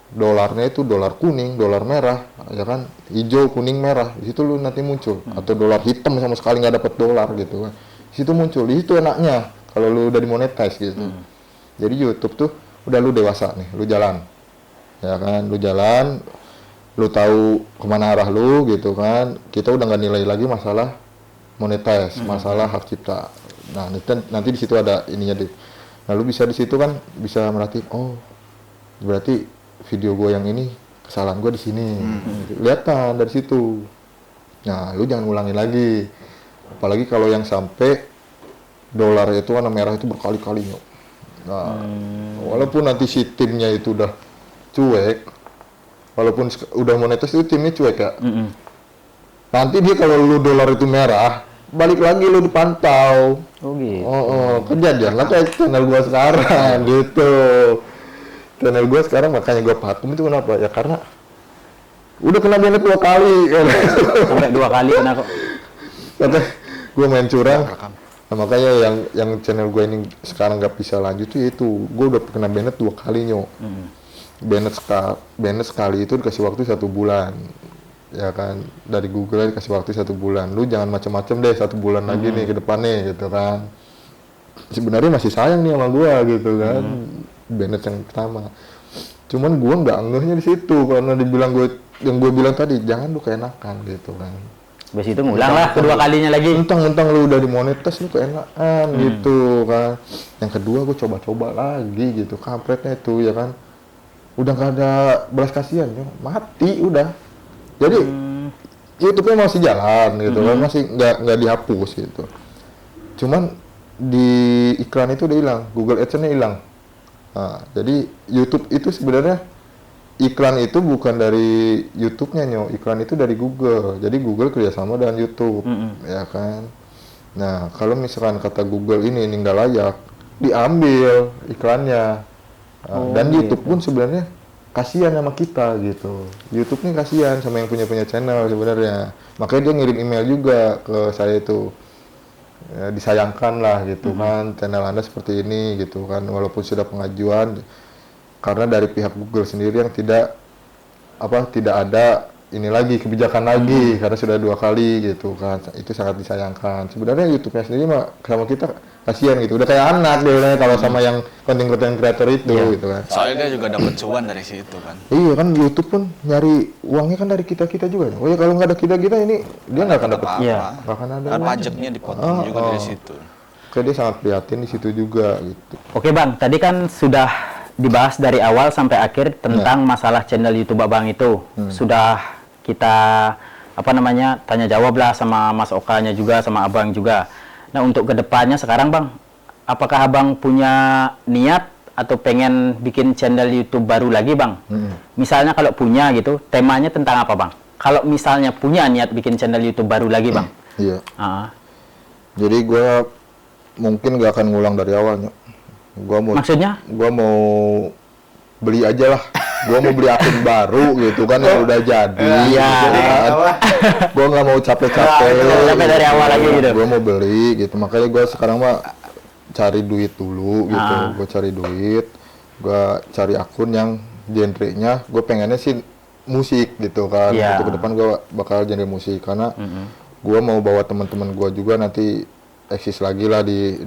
Speaker 1: dolarnya itu dolar kuning, dolar merah, ya kan, hijau, kuning, merah, di situ lu nanti muncul, atau dolar hitam sama sekali nggak dapat dolar gitu kan, di situ muncul, di situ enaknya kalau lu udah dimonetize gitu. Jadi YouTube tuh udah lu dewasa nih, lu jalan, ya kan, lu jalan, lu tahu kemana arah lu gitu kan, kita udah nggak nilai lagi masalah monetize, masalah hak cipta. Nah nanti di situ ada ininya deh. Nah lu bisa di situ kan bisa merhatiin, oh berarti video gue yang ini kesalahan gue di sini, kelihatan dari situ. Nah lu jangan ulangin lagi, apalagi kalau yang sampai dolar itu warna merah itu berkali-kali nyok. Nah walaupun nanti si timnya itu udah cuek, walaupun udah monetize itu timnya cuek ya, nanti dia kalau lu dolar itu merah balik lagi lu dipantau.
Speaker 2: Oh gitu.
Speaker 1: Kejadian lah kayak channel gua sekarang gitu. Channel gua sekarang makanya gua vakum itu kenapa? Ya karena udah kena banned 2 kali.
Speaker 2: Sampai 2 kali kena kok.
Speaker 1: Kata gua main curang. Nah, makanya yang channel gua ini sekarang nggak bisa lanjut tuh itu. Gua udah kena banned 2 kali nyok. Banned sekali itu dikasih waktu 1 bulan. Ya kan, dari Google dikasih waktu 1 bulan. Lu jangan macam-macam deh 1 bulan lagi nih ke depannya gitu kan. Sebenarnya masih sayang nih sama gua gitu kan. Banned yang pertama. Cuman gua nggak ngehnya di situ karena dibilang yang gue bilang tadi, jangan lu keenakan gitu kan.
Speaker 2: Habis itu ngulang lah kedua kalinya lagi.
Speaker 1: Mentang-mentang lu udah dimonetize lu keenakan gitu kan. Yang kedua gue coba-coba lagi gitu, kampretnya itu ya kan. Udah nggak ada belas kasihan, mati udah. Jadi YouTube-nya masih jalan gitu kan, masih nggak dihapus gitu. Cuman di iklan itu udah hilang, Google AdSense-nya hilang. Nah, jadi YouTube itu sebenarnya iklan itu bukan dari YouTube-nya iklan itu dari Google. Jadi Google kerjasama dengan YouTube, ya kan. Nah kalau misalkan kata Google ini nggak layak, diambil iklannya. Dan YouTube pun sebenarnya kasihan sama kita gitu. YouTube nih kasihan sama yang punya channel sebenarnya. Makanya dia ngirim email juga ke saya itu. Ya, disayangkan lah gitu kan, channel Anda seperti ini gitu kan, walaupun sudah pengajuan karena dari pihak Google sendiri yang tidak ada ini lagi kebijakan lagi karena sudah 2 kali gitu kan, itu sangat disayangkan. Sebenarnya YouTube-nya sendiri mah sama kita kasihan gitu, udah kayak anak deh kalau sama yang content creator itu gitu kan.
Speaker 3: Soalnya dia juga dapat cuan dari situ kan.
Speaker 1: Iya kan, YouTube pun nyari uangnya kan dari kita juga. Oh ya kalau nggak ada kita ini dia nggak akan dapat
Speaker 3: apa-apa.
Speaker 1: nggak akan ada
Speaker 3: Kan pajaknya dipotong juga dari situ.
Speaker 1: Kayak dia sangat prihatin di situ juga gitu.
Speaker 2: Oke Bang, tadi kan sudah dibahas dari awal sampai akhir tentang masalah channel YouTube Abang itu. Sudah kita tanya jawab lah sama Mas Okanya juga, sama Abang juga. Nah untuk kedepannya sekarang Bang, apakah Abang punya niat atau pengen bikin channel YouTube baru lagi Bang? Misalnya kalau punya gitu, temanya tentang apa Bang? Kalau misalnya punya niat bikin channel YouTube baru lagi Bang?
Speaker 1: Iya. Jadi gue mungkin gak akan ngulang dari awalnya.
Speaker 2: Maksudnya?
Speaker 1: Gue mau beli aja lah. Gue mau beli akun baru gitu kan yang udah jadi.
Speaker 2: Iya.
Speaker 1: Gitu kan. Gue nggak mau capek-capek.
Speaker 2: Capek dari awal lagi gitu.
Speaker 1: Gue mau beli gitu. Makanya gue sekarang mah cari duit dulu gitu. Gue cari duit. Gue cari akun yang genre-nya. Gue pengennya sih musik gitu kan. Untuk ke depan gue bakal genre musik karena gue mau bawa teman-teman gue juga nanti eksis lagi lah di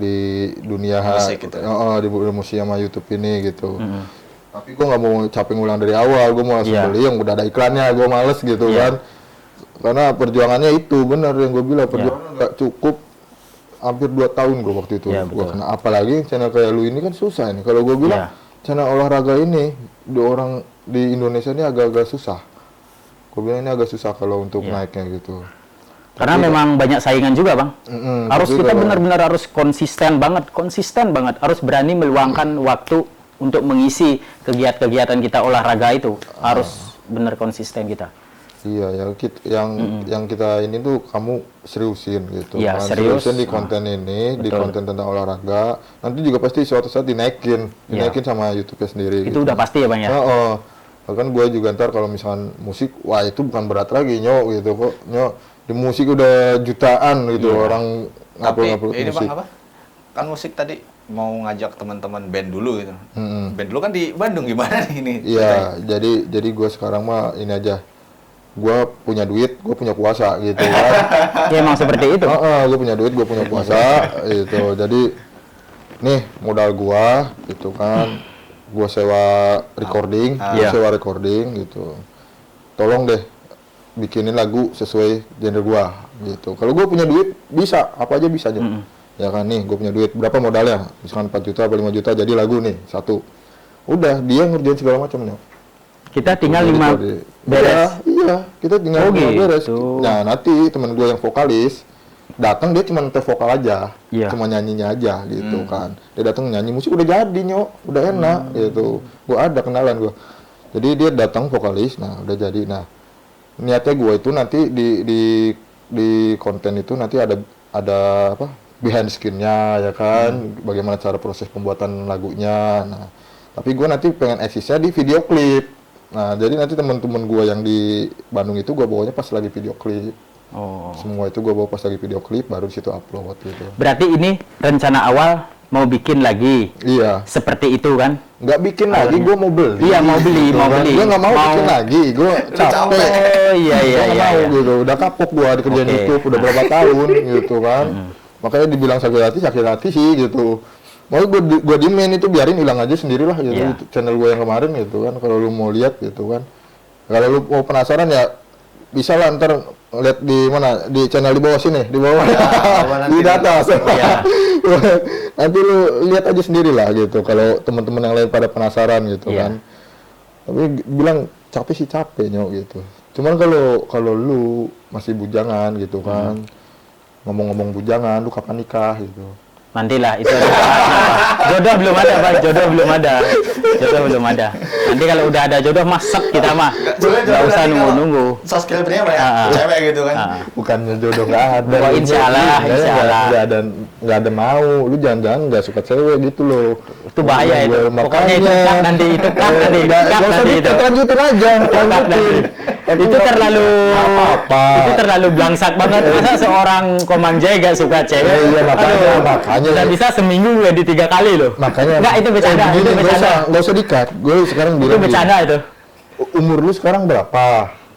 Speaker 1: dunia
Speaker 3: musik gitu.
Speaker 1: Di musik sama YouTube ini gitu. Tapi gue nggak mau capek ngulang dari awal, gue mau langsung beli yang udah ada iklannya, gue males gitu kan. Karena perjuangannya itu benar yang gue bilang, perjuangan nggak cukup hampir 2 tahun gue waktu itu.
Speaker 2: Iya,
Speaker 1: Gue
Speaker 2: betul.
Speaker 1: kena, apalagi channel kayak lu ini kan susah ini. Kalau gue bilang
Speaker 2: Iya.
Speaker 1: channel olahraga ini di orang di Indonesia ini agak-agak susah. Gue bilang ini agak susah kalau untuk
Speaker 2: Iya.
Speaker 1: naiknya gitu.
Speaker 2: Karena memang banyak saingan juga, Bang. Harus
Speaker 1: tapi
Speaker 2: kita
Speaker 1: kalau-
Speaker 2: benar-benar harus konsisten banget, harus berani meluangkan waktu untuk mengisi kegiatan-kegiatan kita olahraga itu. Harus benar konsisten kita.
Speaker 1: Iya, yang kita ini tuh kamu seriusin gitu
Speaker 2: Iya,
Speaker 1: kan.
Speaker 2: serius.
Speaker 1: Seriusin di konten ini, di
Speaker 2: Betul.
Speaker 1: konten tentang olahraga. Nanti juga pasti suatu saat dinaikin
Speaker 2: Iya.
Speaker 1: sama YouTube-nya sendiri.
Speaker 2: Itu udah pasti ya, Bang ya.
Speaker 1: Oh, bahkan gue juga ntar kalau misalkan musik, wah itu bukan berat lagi nyok gitu kok. Nyok di musik udah jutaan gitu
Speaker 2: Iya.
Speaker 1: orang
Speaker 3: Tapi
Speaker 1: ngupload
Speaker 3: ini
Speaker 1: musik.
Speaker 3: Bang apa? Kan musik tadi mau ngajak teman-teman band dulu gitu.
Speaker 1: Mm-mm.
Speaker 3: Band dulu kan di Bandung gimana nih ini?
Speaker 1: Iya, jadi gue sekarang mah ini aja. Gue punya duit, gue punya kuasa gitu kan.
Speaker 2: Ya emang seperti itu.
Speaker 1: Gue punya duit, gue punya kuasa gitu. Jadi nih modal gua gitu kan. Gua sewa recording,
Speaker 2: Iya.
Speaker 1: gitu. Tolong deh bikinin lagu sesuai genre gua gitu. Kalau gua punya duit bisa, apa aja bisa aja. Ya kan nih, gua punya duit, berapa modalnya? Misalkan 4 juta atau 5 juta jadi lagu nih, satu. Udah, dia ngerjain segala macam nih.
Speaker 2: Kita tinggal
Speaker 1: Jadi
Speaker 2: 5
Speaker 1: kalau
Speaker 2: beres.
Speaker 1: Iya, kita tinggal
Speaker 2: Oh,
Speaker 1: 5 beres.
Speaker 2: gitu.
Speaker 1: Nah, nanti teman gue yang vokalis datang dia cuma ngetes vokal aja,
Speaker 2: Iya.
Speaker 1: cuma nyanyinya aja gitu kan. Dia datang nyanyi musik udah jadi nyok, udah enak gitu. Gua ada kenalan gua. Jadi dia datang vokalis, nah udah jadi. Nah, niatnya gua itu nanti di konten itu nanti ada apa? Behind skin-nya ya kan, bagaimana cara proses pembuatan lagunya. Nah, tapi gua nanti pengen eksisnya di video klip. Nah, jadi nanti teman-teman gua yang di Bandung itu gua bawanya pas lagi video klip.
Speaker 2: Oh.
Speaker 1: Semua itu gue bawa pas lagi video klip baru di situ upload gitu.
Speaker 2: Berarti ini rencana awal mau bikin lagi
Speaker 1: Iya,
Speaker 2: seperti itu kan?
Speaker 1: nggak bikin lagi, gue mau beli.
Speaker 2: Iya, mau beli, mau beli.
Speaker 1: Gue nggak mau
Speaker 2: Mau-
Speaker 1: bikin lagi, gue capek.
Speaker 2: Oh iya iya
Speaker 1: Gue
Speaker 2: iya.
Speaker 1: mau
Speaker 2: iya.
Speaker 1: gitu, udah kapok gue di kerjaan
Speaker 2: Oke.
Speaker 1: YouTube udah berapa tahun gitu kan. Makanya dibilang sakit hati sih gitu. Mau gue diemin itu biarin hilang aja sendirilah gitu.
Speaker 2: Iya.
Speaker 1: Channel gue yang kemarin gitu kan. Kalau lu mau lihat gitu kan. Kalau lu mau penasaran ya bisa lah ntar lihat di mana di channel di bawah sini di bawah di atas.
Speaker 2: Iya.
Speaker 1: Nanti lu lihat aja sendiri lah gitu kalau teman-teman yang lain pada penasaran gitu
Speaker 2: Iya.
Speaker 1: kan. Tapi bilang capek sih capek nyok gitu. Cuman kalau lu masih bujangan gitu kan. Ngomong-ngomong bujangan, lu kapan nikah gitu.
Speaker 2: Nantilah itu ada jodoh belum ada, Pak. Jodoh belum ada. Jodoh belum ada. Nanti kalau udah ada jodoh masak kita mah. Nggak usah nunggu-nunggu.
Speaker 3: Soft skill pria apa ya?
Speaker 2: Ah.
Speaker 3: Cewek gitu kan.
Speaker 2: Ah.
Speaker 1: Bukannya jodoh nggak ada.
Speaker 2: Oh, insya Allah,
Speaker 1: Ini
Speaker 2: insya Allah.
Speaker 1: nggak ada mau. Lu jangan-jangan nggak suka cewek gitu loh.
Speaker 2: Itu bahaya itu.
Speaker 1: Makanya.
Speaker 2: Pokoknya itu cut nanti, itu cut nanti,
Speaker 1: Nggak
Speaker 2: cut
Speaker 1: usah
Speaker 2: nanti itu.
Speaker 1: dikat, lanjutin aja.
Speaker 2: Cut nanti.
Speaker 1: Lanjutin.
Speaker 2: Itu terlalu
Speaker 1: apa-apa.
Speaker 2: itu terlalu blangsak banget. Masa seorang Komang Jai gak suka cewek?
Speaker 1: Iya, makanya.
Speaker 2: Bisa seminggu jadi 3 kali loh.
Speaker 1: Makanya.
Speaker 2: Enggak, itu bercanda,
Speaker 1: begini,
Speaker 2: itu bercanda.
Speaker 1: nggak usah dikat. Gue sekarang
Speaker 2: Itu
Speaker 1: bilang.
Speaker 2: bercanda itu.
Speaker 1: Umur lu sekarang berapa?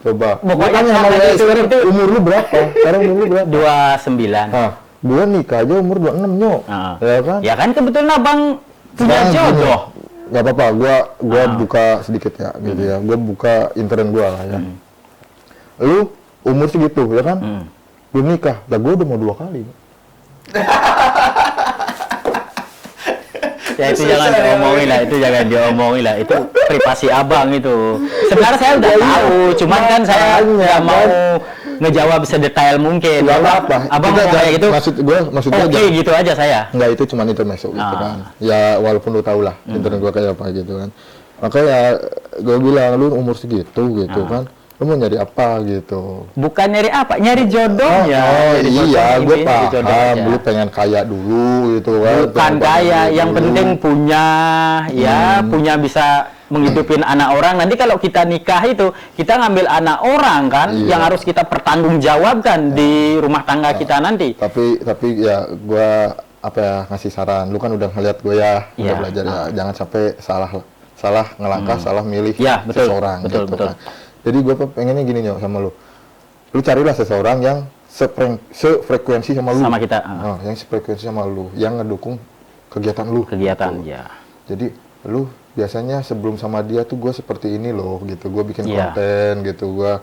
Speaker 1: Coba.
Speaker 2: Pokoknya
Speaker 1: Makanya sama
Speaker 2: tadi
Speaker 1: gue
Speaker 2: itu-
Speaker 1: sekarang umur lu berapa? Sekarang umur lu berapa?
Speaker 2: 29.
Speaker 1: Nah, gua nikah aja umur 26 nyok.
Speaker 2: Ah.
Speaker 1: Ya kan?
Speaker 2: Ya kan kebetulan abang punya
Speaker 1: Sekarang
Speaker 2: jodoh.
Speaker 1: gini, nggak apa-apa, gua buka sedikit ya, gitu ya. Gua buka internet gua lah ya. Lu umur segitu ya kan? Belum nikah, lah gua udah mau 2 kali.
Speaker 2: Ya itu jangan diomongin lah, itu jangan diomongin lah. Itu privasi abang itu. Sebenarnya saya udah tahu, cuman kan saya nggak mau ngejawab sedetail mungkin.
Speaker 1: Nggak apa-apa.
Speaker 2: Abang
Speaker 1: Kita
Speaker 2: mau kayak gitu.
Speaker 1: maksudnya
Speaker 2: Oke gitu aja saya.
Speaker 1: nggak itu cuma intermezzo gitu
Speaker 2: Ah.
Speaker 1: kan. Ya walaupun lu tahu lah internet gua kayak apa gitu kan. Makanya gua bilang lu umur segitu gitu kan. Lu mau nyari apa gitu.
Speaker 2: Bukan nyari apa, nyari jodohnya. Nyari
Speaker 1: iya,
Speaker 2: jodoh
Speaker 1: gue
Speaker 2: ini, nyari jodoh
Speaker 1: paham.
Speaker 2: aja.
Speaker 1: Lu pengen kaya dulu gitu kan.
Speaker 2: Bukan
Speaker 1: Pengen
Speaker 2: kaya, yang
Speaker 1: dulu.
Speaker 2: penting punya, ya punya bisa menghidupin anak orang. Nanti kalau kita nikah itu, kita ngambil anak orang kan,
Speaker 1: Iya.
Speaker 2: yang harus kita pertanggungjawabkan di rumah tangga kita nanti.
Speaker 1: Tapi ya gua apa ya ngasih saran. Lu kan udah ngeliat gue ya, udah
Speaker 2: Iya.
Speaker 1: belajar ya. Jangan sampai salah ngelangkah, salah milih
Speaker 2: Iya, betul.
Speaker 1: seseorang
Speaker 2: Betul,
Speaker 1: gitu
Speaker 2: betul.
Speaker 1: kan. Jadi gue pengennya gini nyok sama lu. Lu carilah seseorang yang sefrekuensi sama lu.
Speaker 2: Sama kita.
Speaker 1: Oh, yang sefrekuensi sama lu, yang ngedukung kegiatan lu.
Speaker 2: Kegiatan,
Speaker 1: gitu.
Speaker 2: ya.
Speaker 1: Jadi lu biasanya sebelum sama dia tuh gue seperti ini loh gitu. Gue bikin
Speaker 2: Iya.
Speaker 1: konten gitu, gue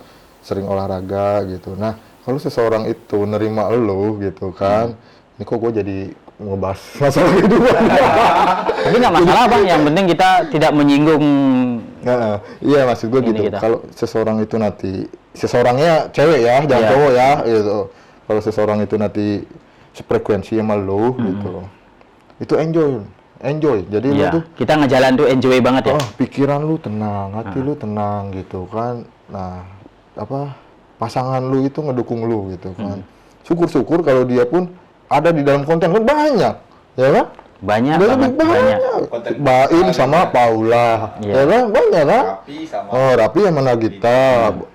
Speaker 1: sering olahraga gitu. Nah, kalau seseorang itu nerima lo gitu kan, ini kok gue jadi ngebahas masalah kehidupan.
Speaker 2: Tapi nggak masalah bang, yang penting kita tidak menyinggung.
Speaker 1: Nah, iya maksud gue
Speaker 2: Ini
Speaker 1: gitu.
Speaker 2: kita.
Speaker 1: Kalau seseorang itu nanti, seseorangnya cewek ya, jangan
Speaker 2: Iya.
Speaker 1: cowok ya, gitu. Kalau seseorang itu nanti sefrekuensi sama lo, gitu, itu enjoy. Jadi lu
Speaker 2: Iya,
Speaker 1: tuh,
Speaker 2: kita ngejalan tuh enjoy banget ya.
Speaker 1: pikiran lu tenang, hati lu tenang, gitu kan. Nah, pasangan lu itu ngedukung lu, gitu kan. Syukur-syukur kalau dia pun ada di dalam konten kan banyak, ya kan?
Speaker 2: Banyak
Speaker 1: Udah
Speaker 2: banget,
Speaker 1: lebih banyak.
Speaker 3: Konten
Speaker 1: Baim
Speaker 3: kita
Speaker 1: sama
Speaker 3: ada.
Speaker 1: Paula,
Speaker 2: Iya.
Speaker 1: ya kan? Banyak kan?
Speaker 3: Rapi sama
Speaker 1: Oh, Rapi sama Nagita,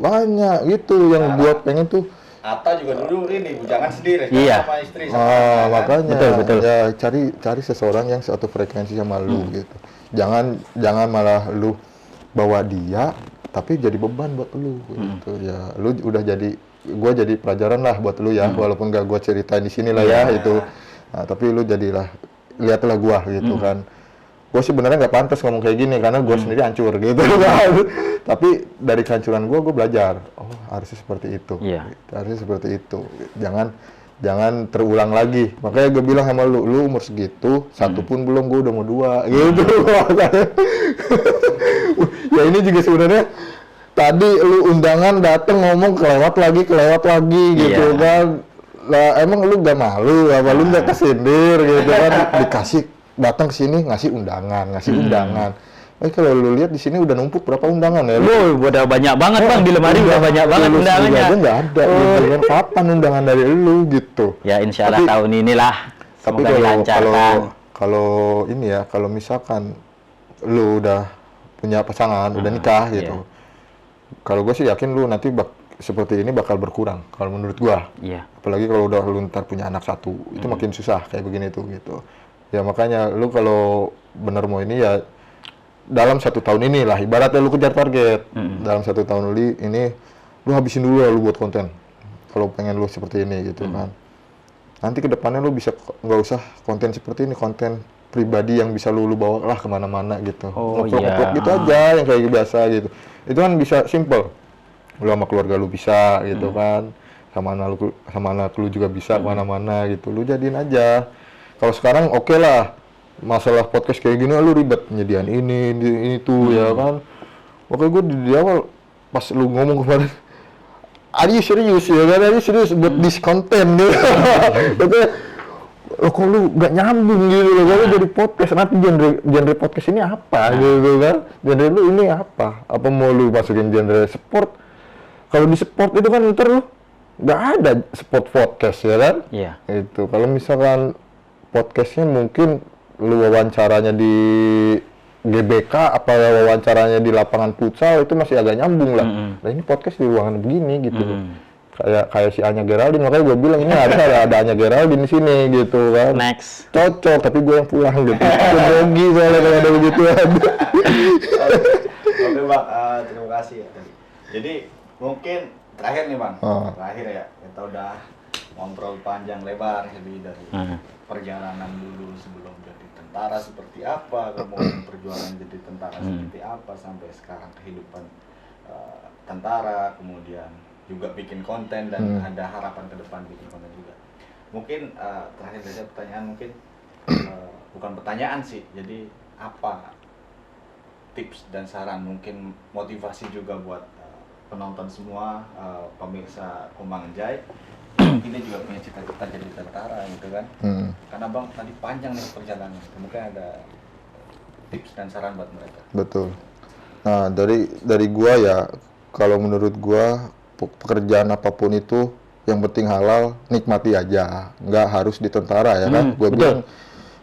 Speaker 1: banyak gitu yang gua pengen tuh.
Speaker 3: Atta juga dulu ini bujangan sendiri
Speaker 2: Iya.
Speaker 3: sama istri sama anak, kan?
Speaker 1: Makanya
Speaker 2: Betul.
Speaker 1: ya cari seseorang yang satu frekuensi sama lu gitu. Jangan malah lu bawa dia tapi jadi beban buat lu gitu. Ya, lu udah gua jadi pelajaran lah buat lu ya, walaupun gak gua ceritain di sini lah ya itu. Nah, tapi lu jadilah lihatlah gua gitu kan. Gue sebenarnya nggak pantas ngomong kayak gini karena gue sendiri hancur gitu kan. Tapi dari kehancuran gue belajar. Oh, harusnya seperti itu.
Speaker 2: Iya.
Speaker 1: Harusnya seperti itu. Jangan terulang lagi. Makanya gue bilang sama lu umur segitu, satu pun belum, gue udah mau 2 gitu. Ya ini juga sebenarnya tadi lu undangan dateng ngomong kelewat lagi gitu
Speaker 2: Iya.
Speaker 1: kan. Lah emang lu gak malu apa lu gak kesindir gitu kan, dikasih datang ke sini ngasih undangan. Kalau lu lihat di sini udah numpuk berapa undangan ya?
Speaker 2: Lu udah banyak banget bang, di lemari udah banyak banget
Speaker 1: Lu
Speaker 2: undangannya.
Speaker 1: aja nggak ada gitu kan. Kapan undangan dari lu gitu?
Speaker 2: Ya insya Allah
Speaker 1: Tapi-
Speaker 2: tahun inilah.
Speaker 1: Tapi
Speaker 2: Semoga dilancarkan.
Speaker 1: kalau ini ya, kalau misalkan lu udah punya pasangan, udah nikah gitu. Kalau gue sih yakin lu nanti seperti ini bakal berkurang kalau menurut gua.
Speaker 2: Iya.
Speaker 1: Apalagi kalau udah lu ntar punya anak satu, itu makin susah kayak begini tuh gitu. Ya makanya lu kalau bener mau ini ya dalam 1 tahun ini lah, ibaratnya lu kejar target. Dalam 1 tahun ini lu habisin dulu lah lu buat konten. Kalau pengen lu seperti ini gitu kan. Nanti kedepannya lu bisa nggak usah konten seperti ini, konten pribadi yang bisa lu bawa lah kemana-mana gitu.
Speaker 2: Oh,
Speaker 1: Ngeplok-ngeplok
Speaker 2: iya.
Speaker 1: gitu aja yang kayak biasa gitu. Itu kan bisa simple. Lu sama keluarga lu bisa gitu kan. Sama anak lu juga bisa kemana-mana gitu. Lu jadiin aja. Kalau sekarang oke lah, masalah podcast kayak gini lu ribet nyediain ini tuh ya kan. Oke, gue di awal pas lu ngomong kemarin, are you serius ya kan? Are you serius buat this content gitu. Tapi lo kok lu gak nyambung gitu loh, kalau jadi podcast nanti genre podcast ini apa gitu kan? Genre lu ini apa? Apa mau lu masukin genre sport? Kalau di sport itu kan ntar lu nggak ada sport podcast ya kan?
Speaker 2: Iya.
Speaker 1: Itu kalau misalkan podcastnya mungkin lu wawancaranya di GBK apa wawancaranya di lapangan futsal itu masih agak nyambung lah. Nah ini podcast di ruangan begini gitu. Kayak si Anya Geraldine, makanya gue bilang ini harus ada Anya Geraldine di sini gitu kan.
Speaker 2: Next.
Speaker 1: Cocok, tapi gue yang pulang gitu. Gue grogi soalnya kalau ada begituan.
Speaker 3: Oke bang, terima kasih ya tadi. Jadi mungkin terakhir nih bang, terakhir ya kita udah ngobrol panjang lebar lebih dari perjalanan dulu sebelum jadi tentara seperti apa, kemudian perjuangan jadi tentara seperti apa sampai sekarang kehidupan tentara, kemudian juga bikin konten dan ada harapan ke depan bikin konten juga. Mungkin terakhir saja pertanyaan mungkin bukan pertanyaan sih, jadi apa tips dan saran mungkin motivasi juga buat penonton semua, pemirsa Komang Jai. Ini juga punya cita-cita jadi tentara gitu kan. Karena bang tadi panjang nih perjalanan, mungkin ada tips dan saran buat mereka.
Speaker 1: Betul. Nah dari gua ya, kalau menurut gua pekerjaan apapun itu yang penting halal, nikmati aja, nggak harus di tentara ya kan. Gua bilang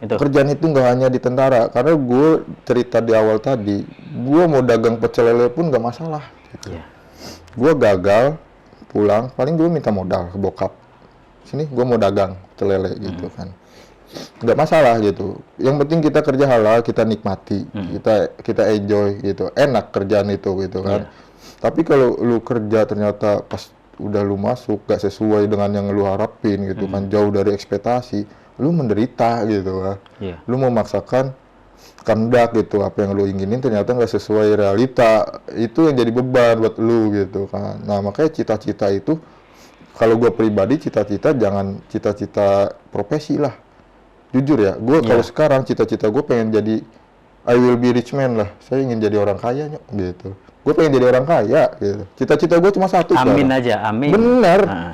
Speaker 2: Itu.
Speaker 1: pekerjaan itu nggak hanya di tentara, karena gue cerita di awal tadi, gue mau dagang pecel lele pun nggak masalah. Gitu.
Speaker 2: Iya.
Speaker 1: Gue gagal pulang, paling gue minta modal ke bokap. Sini gue mau dagang pecel lele gitu kan, nggak masalah gitu. Yang penting kita kerja halal, kita nikmati, kita enjoy gitu, enak kerjaan itu gitu kan. Tapi kalau lu kerja ternyata pas udah lu masuk gak sesuai dengan yang lu harapin gitu kan, jauh dari ekspektasi, lu menderita gitu kan. Lu memaksakan kehendak gitu, apa yang lu inginin ternyata nggak sesuai realita, itu yang jadi beban buat lu gitu kan. Nah makanya cita-cita itu kalau gue pribadi cita-cita jangan cita-cita profesi lah. Jujur ya, gue kalau sekarang cita-cita gue pengen jadi I will be rich man lah. Saya ingin jadi orang kaya Nyok, gitu. Gue pengen jadi orang kaya gitu. Cita-cita gue cuma satu.
Speaker 2: Amin
Speaker 1: sekarang.
Speaker 2: aja, amin.
Speaker 1: Bener.
Speaker 2: Nah.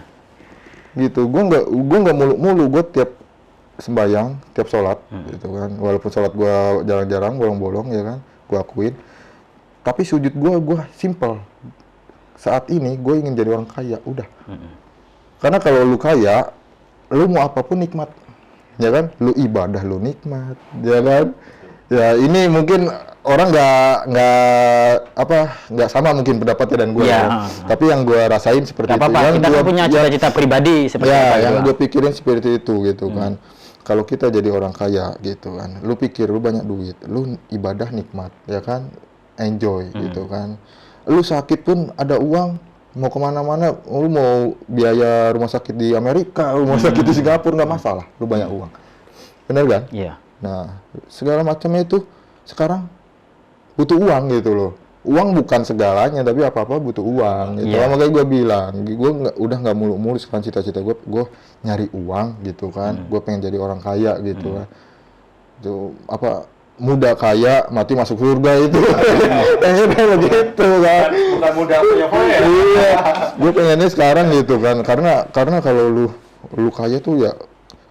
Speaker 1: Gitu. Gue nggak mulu-mulu. Gue tiap sembayang, tiap sholat, gitu kan. Walaupun sholat gue jarang-jarang, bolong-bolong ya kan. Gue akuin. Tapi sujud gue simple. Saat ini gue ingin jadi orang kaya, udah. Karena kalau lu kaya, lu mau apapun nikmat, ya kan? Lu ibadah lu nikmat, ya kan? Ya ini mungkin orang nggak sama mungkin pendapatnya dan gue.
Speaker 2: Ya.
Speaker 1: Tapi yang gue rasain seperti
Speaker 2: Gak
Speaker 1: itu.
Speaker 2: apa-apa,
Speaker 1: Yang
Speaker 2: kita
Speaker 1: gua-
Speaker 2: kan punya cita-cita pribadi seperti
Speaker 1: ya,
Speaker 2: apa
Speaker 1: yang
Speaker 2: juga.
Speaker 1: gue pikirin seperti itu gitu kan. Kalau kita jadi orang kaya gitu kan, lu pikir lu banyak duit, lu ibadah nikmat, ya kan, enjoy gitu kan. Lu sakit pun ada uang, mau kemana-mana, lu mau biaya rumah sakit di Amerika, rumah sakit di Singapura nggak masalah, lu banyak uang, bener kan?
Speaker 2: Iya.
Speaker 1: Nah, segala macamnya itu sekarang butuh uang gitu loh. Uang bukan segalanya, tapi apa-apa butuh uang. Gitu.
Speaker 2: Iya.
Speaker 1: Makanya gue bilang, gue udah nggak mulu-mulu sekarang cita-cita gue nyari uang gitu kan. Gue pengen jadi orang kaya gitu kan. Itu apa muda kaya mati masuk surga itu. Pengennya begitu kan.
Speaker 3: Bukan muda punya ya.
Speaker 1: Iya, gue pengennya sekarang gitu kan. Karena kalau lu kaya tuh ya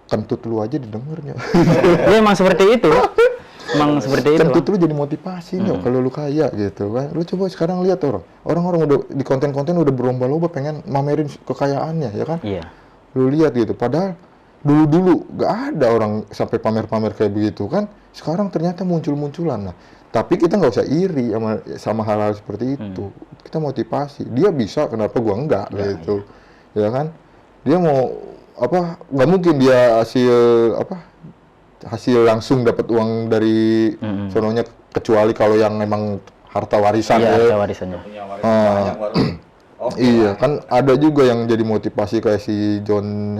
Speaker 1: kentut lu aja didengarnya.
Speaker 2: Ya emang seperti itu. Emang seperti itu.
Speaker 1: Kentut
Speaker 2: Bang.
Speaker 1: lu jadi motivasi Nyok, kalau lu kaya gitu kan. Lu coba sekarang lihat orang-orang udah di konten-konten udah berlomba-lomba pengen mamerin kekayaannya ya kan.
Speaker 2: Iya.
Speaker 1: Lu lihat gitu, padahal dulu gak ada orang sampai pamer-pamer kayak begitu kan. Sekarang ternyata muncul-munculan. Nah, tapi kita nggak usah iri sama hal-hal seperti itu. Kita motivasi. Dia bisa, kenapa gua enggak gitu. Ya kan? Dia mau nggak mungkin dia hasil langsung dapat uang dari sononya, kecuali kalau yang memang harta warisan
Speaker 2: Iya,
Speaker 1: ya.
Speaker 2: ada warisannya.
Speaker 3: Punya warisan banyak baru. Oke.
Speaker 1: Iya, kan ada juga yang jadi motivasi kayak si John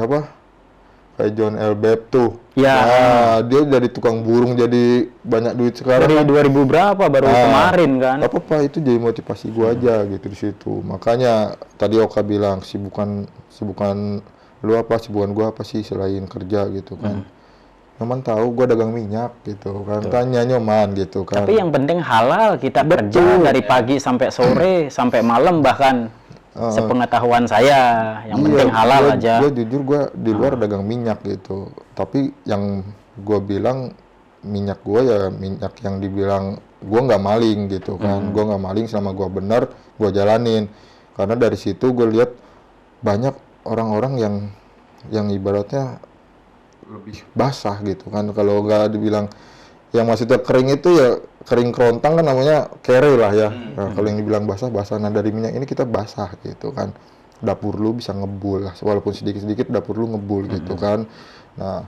Speaker 1: kayak John L. Babb tuh.
Speaker 2: Ya.
Speaker 1: Nah, dia dari tukang burung jadi banyak duit sekarang.
Speaker 2: Dari 2000 berapa baru kemarin kan?
Speaker 1: Gak apa-apa, itu jadi motivasi gua aja gitu di situ. Makanya tadi Oka bilang sibukan lu apa, sibukan gua apa sih selain kerja gitu kan. Nyoman tahu gua dagang minyak gitu kan. Tanya Nyoman gitu kan.
Speaker 2: Tapi yang penting halal, kita kerja dari pagi sampai sore, sampai malam bahkan. Sepengetahuan saya, yang penting halal aja.
Speaker 1: Gue jujur gue di luar dagang minyak gitu. Tapi yang gue bilang minyak gue ya minyak yang dibilang gue nggak maling gitu kan. Gue nggak maling selama gue benar gue jalanin. Karena dari situ gue lihat banyak orang-orang yang ibaratnya lebih basah gitu kan. Kalau nggak dibilang yang maksudnya kering itu ya kering kerontang kan namanya kere lah ya. Nah, kalau yang dibilang basah. Nah dari minyak ini kita basah gitu kan. Dapur lu bisa ngebul lah, walaupun sedikit-sedikit dapur lu ngebul gitu kan. Nah,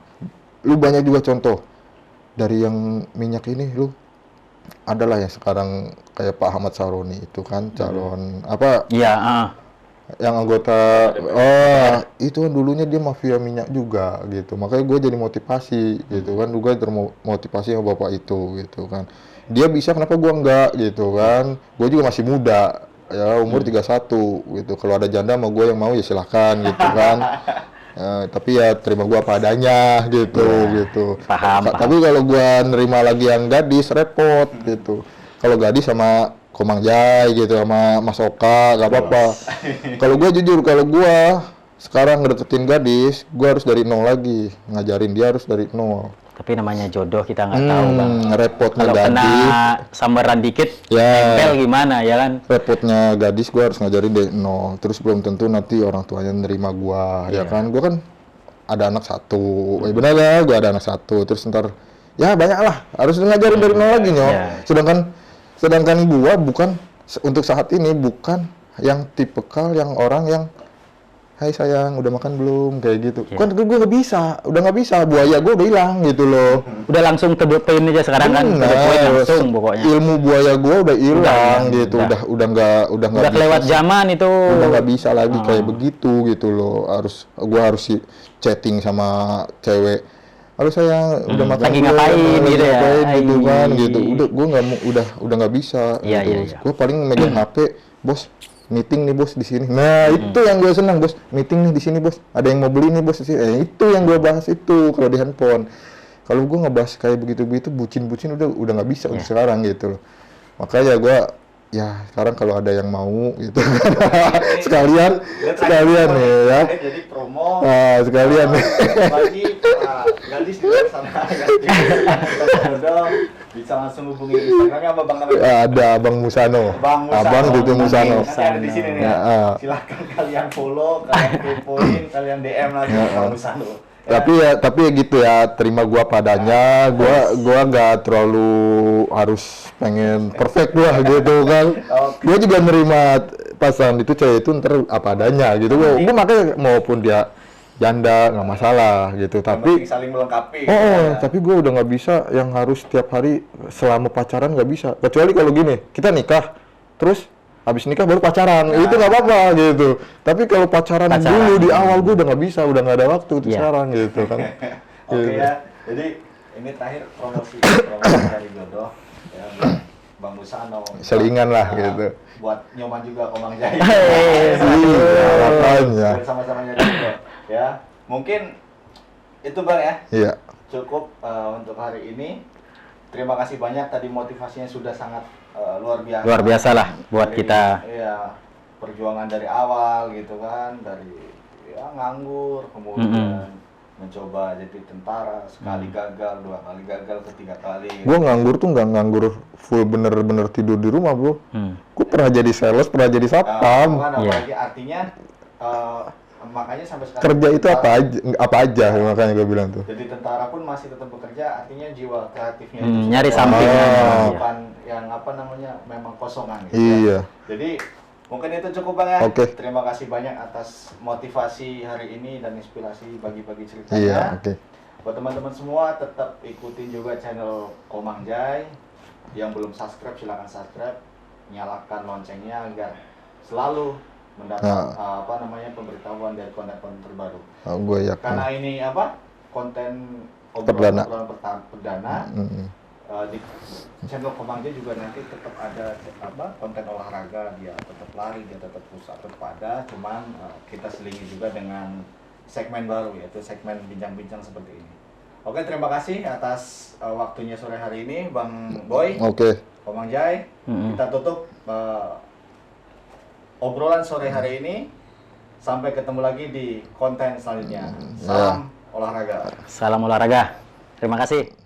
Speaker 1: lu banyak juga contoh dari yang minyak ini lu adalah yang sekarang kayak Pak Ahmad Saroni itu kan calon
Speaker 2: Iya,
Speaker 1: yang anggota itu kan dulunya dia mafia minyak juga gitu, makanya gue jadi motivasi gitu kan, gue termotivasi sama bapak itu gitu kan, dia bisa kenapa gue enggak gitu kan, gue juga masih muda ya umur 31 gitu, kalau ada janda sama gue yang mau ya silahkan gitu kan. Tapi ya terima gua apa adanya gitu.
Speaker 2: Paham.
Speaker 1: Tapi kalau gua nerima lagi yang gadis repot gitu. Kalau gadis sama Komang Jai gitu sama Mas Oka gak apa-apa. Kalau gua jujur, kalau gua sekarang ngedeketin gadis, gua harus dari nol lagi, ngajarin dia harus dari nol.
Speaker 2: Tapi namanya jodoh kita nggak tahu bang.
Speaker 1: Repotnya
Speaker 2: Kalau kena
Speaker 1: gadis,
Speaker 2: sambaran dikit,
Speaker 1: Ya.
Speaker 2: nempel gimana ya kan?
Speaker 1: repotnya gadis gua harus ngajarin dari nol. Terus belum tentu nanti orang tuanya nerima gua, ya kan? Gua kan ada anak satu, benar ya, gua ada anak satu. Terus ntar, ya banyak lah, harus ngajarin dari nol lagi nyok.
Speaker 2: Ya.
Speaker 1: Sedangkan gua bukan untuk saat ini bukan yang tipikal yang orang yang hai sayang, udah makan belum? Kayak gitu. Kan gue nggak bisa, udah nggak bisa. Buaya gue udah hilang gitu loh.
Speaker 2: Udah langsung ke poin aja sekarang kan, ke poin langsung pokoknya.
Speaker 1: Ilmu buaya gue udah hilang gitu,
Speaker 2: udah.
Speaker 1: udah nggak
Speaker 2: Udah kelewat zaman itu.
Speaker 1: udah nggak bisa lagi kayak begitu gitu loh. Gue harus chatting sama cewek. Halo sayang, udah makan
Speaker 2: lagi
Speaker 1: belum?
Speaker 2: ngapain
Speaker 1: Lagi
Speaker 2: gitu ya?
Speaker 1: ngapain gitu kan
Speaker 2: Ai.
Speaker 1: gitu. Udah gue nggak mau, udah nggak bisa
Speaker 2: Iya,
Speaker 1: gitu.
Speaker 2: iya.
Speaker 1: Gue paling megang HP, bos meeting nih bos di sini. Nah itu yang gue senang bos, meeting nih di sini bos. Ada yang mau beli nih bos di sini. Itu yang gue bahas itu kalau di handphone. Kalau gue ngebahas kayak begitu-begitu, bucin-bucin udah nggak bisa untuk sekarang gitu loh. Makanya gue ya sekarang kalau ada yang mau gitu sekalian nih ya.
Speaker 3: Jadi promo.
Speaker 1: Nah, sekalian nih.
Speaker 3: Bagi gadis di luar sana, bisa langsung hubungi Instagramnya apa bang namanya?
Speaker 1: Ada Abang Musano. Abang Dutu Musano.
Speaker 3: Nanti ada di sini nih ya. Silahkan kalian follow, kalian kepoin, kalian DM lagi Bang Musano.
Speaker 1: Tapi ya gitu ya, terima gua padanya. Gua nggak terlalu harus pengen perfect gua gitu kan. Gua juga nerima pasangan itu cewek itu ntar apa adanya gitu. Gua makanya maupun dia janda nggak masalah gitu. Tapi
Speaker 3: saling melengkapi.
Speaker 1: Tapi gua udah nggak bisa yang harus setiap hari selama pacaran, nggak bisa. Kecuali kalau gini, kita nikah, terus habis nikah baru pacaran, itu nggak apa-apa gitu. Tapi kalau pacaran dulu di awal gue udah nggak bisa, udah nggak ada waktu tuh sekarang gitu kan.
Speaker 3: Oke ya, jadi ini terakhir promosi dari Jodoh ya, Bang Musano.
Speaker 1: Selingan lah gitu.
Speaker 3: Buat nyoman juga Komang Jai.
Speaker 1: Makanya.
Speaker 3: Sama-sama nyari juga ya. Mungkin itu Bang ya.
Speaker 1: Iya.
Speaker 3: Cukup untuk hari ini. Terima kasih banyak, tadi motivasinya sudah sangat luar biasa.
Speaker 2: Luar biasa lah buat kita.
Speaker 3: Iya, perjuangan dari awal gitu kan, dari ya nganggur, kemudian mencoba jadi tentara, sekali gagal, 2 kali gagal, ketiga kali.
Speaker 1: Gue nganggur tuh nggak nganggur full bener-bener tidur di rumah bro. Gue pernah jadi sales, pernah jadi satpam.
Speaker 3: Apalagi artinya makanya sampai sekarang
Speaker 1: Kerja itu apa aja makanya gue bilang tuh.
Speaker 3: jadi tentara pun masih tetap bekerja, artinya jiwa kreatifnya
Speaker 2: Nyari sampingan.
Speaker 3: bukan yang apa namanya memang kosongan gitu
Speaker 1: Iya.
Speaker 3: ya. Jadi mungkin itu cukup Bang ya.
Speaker 1: Oke.
Speaker 3: Terima kasih banyak atas motivasi hari ini dan inspirasi bagi-bagi ceritanya.
Speaker 1: Iya, oke.
Speaker 3: Buat teman-teman semua tetap ikutin juga channel Komang Jai. Yang belum subscribe silakan subscribe, nyalakan loncengnya agar selalu mendapat pemberitahuan dari konten-konten terbaru.
Speaker 1: Gue yakin.
Speaker 3: Karena ini konten
Speaker 1: Perdana.
Speaker 3: obrolan perdana. Di channel Komang Jai juga nanti tetap ada konten olahraga, dia tetap lari, dia tetap push up, tetap ada, cuman kita selingi juga dengan segmen baru, yaitu segmen bincang-bincang seperti ini. Oke, terima kasih atas waktunya sore hari ini Bang Boy.
Speaker 1: Oke.
Speaker 3: Komang Jai. Kita tutup obrolan sore hari ini. Sampai ketemu lagi di konten selanjutnya. Salam olahraga.
Speaker 2: Salam olahraga. Terima kasih.